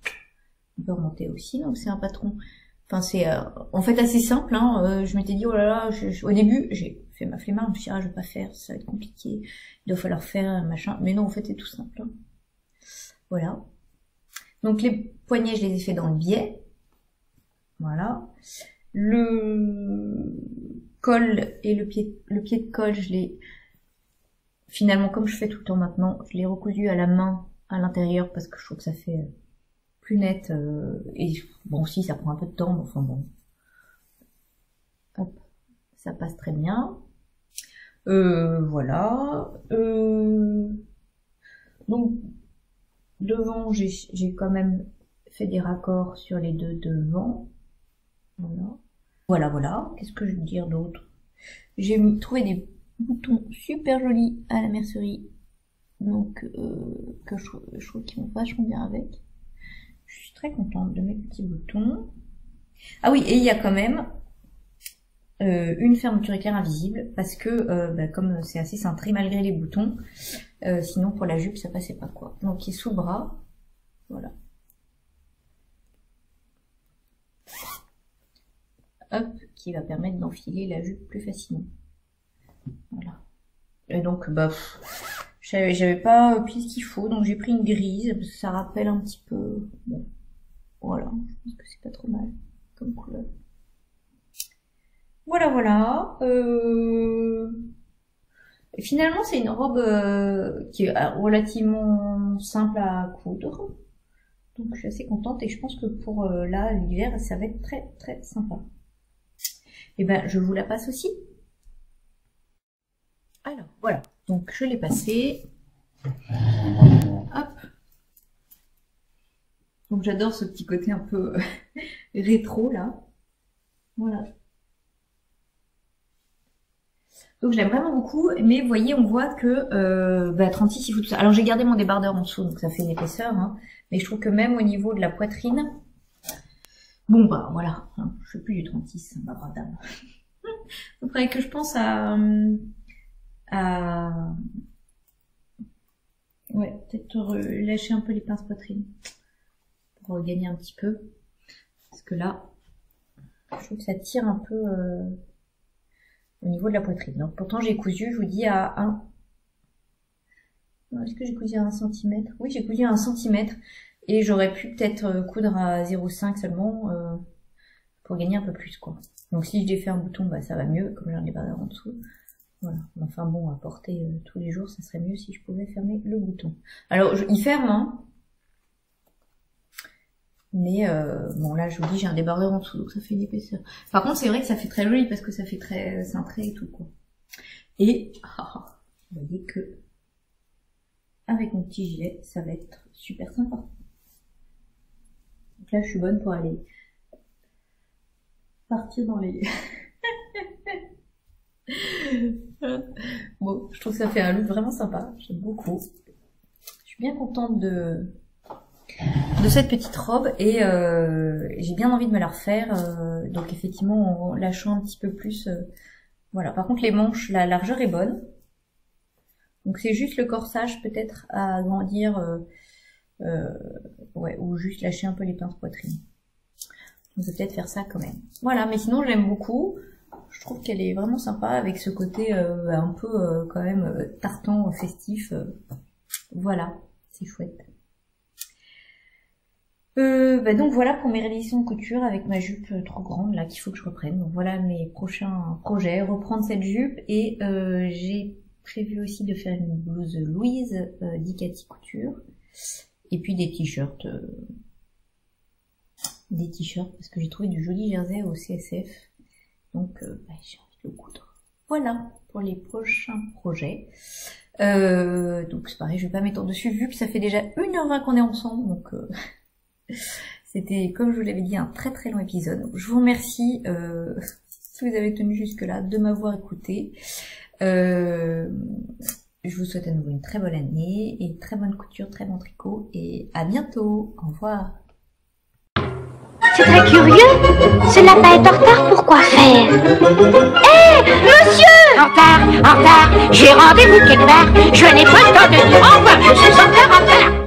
on peut remonter aussi. Donc c'est un patron, enfin c'est en fait assez simple, hein. Je m'étais dit oh là là, au début j'ai fait ma flemmarde, je me suis dit ah je vais pas faire, ça va être compliqué, il doit falloir faire machin, mais non en fait c'est tout simple, hein. Voilà. Donc les poignets, je les ai fait dans le biais. Voilà. Le col et le pied de colle, je l'ai finalement, comme je fais tout le temps maintenant, je l'ai recousu à la main à l'intérieur parce que je trouve que ça fait plus net. Et bon, si ça prend un peu de temps, mais enfin bon. Hop, ça passe très bien. Voilà. Donc devant, j'ai quand même fait des raccords sur les deux devant. Voilà. Qu'est-ce que je veux dire d'autre? J'ai trouvé des boutons super jolis à la mercerie. Donc, que je trouve qu'ils vont vachement bien avec. Je suis très contente de mes petits boutons. Ah oui, et il y a quand même une fermeture éclair invisible parce que comme c'est assez cintré malgré les boutons, sinon pour la jupe ça passait pas quoi. Donc il est sous le bras, voilà. Hop, qui va permettre d'enfiler la jupe plus facilement. Voilà. Et donc j'avais pas pris ce qu'il faut, donc j'ai pris une grise parce que ça rappelle un petit peu. Bon, voilà, je pense que c'est pas trop mal comme couleur. Voilà. Et finalement, c'est une robe qui est relativement simple à coudre. Donc, je suis assez contente et je pense que pour là, l'hiver, ça va être très, très sympa. Et ben, je vous la passe aussi. Alors, voilà. Donc, je l'ai passée. Hop. Donc, j'adore ce petit côté un peu rétro, là. Voilà. Donc je l'aime vraiment beaucoup, mais vous voyez, on voit que 36 il faut tout ça. Alors j'ai gardé mon débardeur en dessous, donc ça fait une épaisseur, hein. Mais je trouve que même au niveau de la poitrine, bon bah voilà, hein, je fais plus du 36, ma brave dame. Il faudrait que je pense à ouais, peut-être lâcher un peu les pinces poitrine pour regagner un petit peu, parce que là, je trouve que ça tire un peu au niveau de la poitrine. Donc pourtant j'ai cousu, je vous dis, à 1... Est-ce que j'ai cousu à 1 cm? Oui, j'ai cousu à 1 cm. Et j'aurais pu peut-être coudre à 0,5 seulement pour gagner un peu plus, quoi. Donc si je défais un bouton, bah ça va mieux, comme j'ai un débardeur en dessous. Voilà. Enfin bon, à porter tous les jours, ça serait mieux si je pouvais fermer le bouton. Alors, il ferme, hein. Mais bon là je vous dis j'ai un débardeur en dessous donc ça fait une épaisseur. Par contre c'est vrai que ça fait très joli parce que ça fait très cintré et tout quoi. Et vous voyez que avec mon petit gilet ça va être super sympa. Donc là je suis bonne pour aller partir dans les... Bon je trouve que ça fait un look vraiment sympa, j'aime beaucoup. Je suis bien contente de cette petite robe et j'ai bien envie de me la refaire, donc effectivement en lâchant un petit peu plus, voilà. Par contre les manches, la largeur est bonne, donc c'est juste le corsage peut-être à agrandir Ouais, ou juste lâcher un peu les pinces poitrine. On peut peut-être faire ça quand même. Voilà, mais sinon j'aime beaucoup. Je trouve qu'elle est vraiment sympa avec ce côté un peu quand même tartan festif. Voilà, c'est chouette. Donc voilà pour mes réalisations de couture avec ma jupe trop grande là qu'il faut que je reprenne. Donc voilà mes prochains projets, reprendre cette jupe et j'ai prévu aussi de faire une blouse Louise d'Icati Couture et puis des t-shirts parce que j'ai trouvé du joli jersey au CSF. Donc j'ai envie de le coudre. Voilà pour les prochains projets. Donc c'est pareil, je vais pas m'étendre dessus vu que ça fait déjà 1h20 qu'on est ensemble. Donc c'était, comme je vous l'avais dit, un très très long épisode. Je vous remercie si vous avez tenu jusque là de m'avoir écouté. Je vous souhaite à nouveau une très bonne année et une très bonne couture, très bon tricot et à bientôt. Au revoir. C'est très curieux. Ce lapin est en retard pour quoi faire? Hé, monsieur! En retard, j'ai rendez-vous quelque part. Je n'ai pas le temps de dire au revoir, je suis en retard.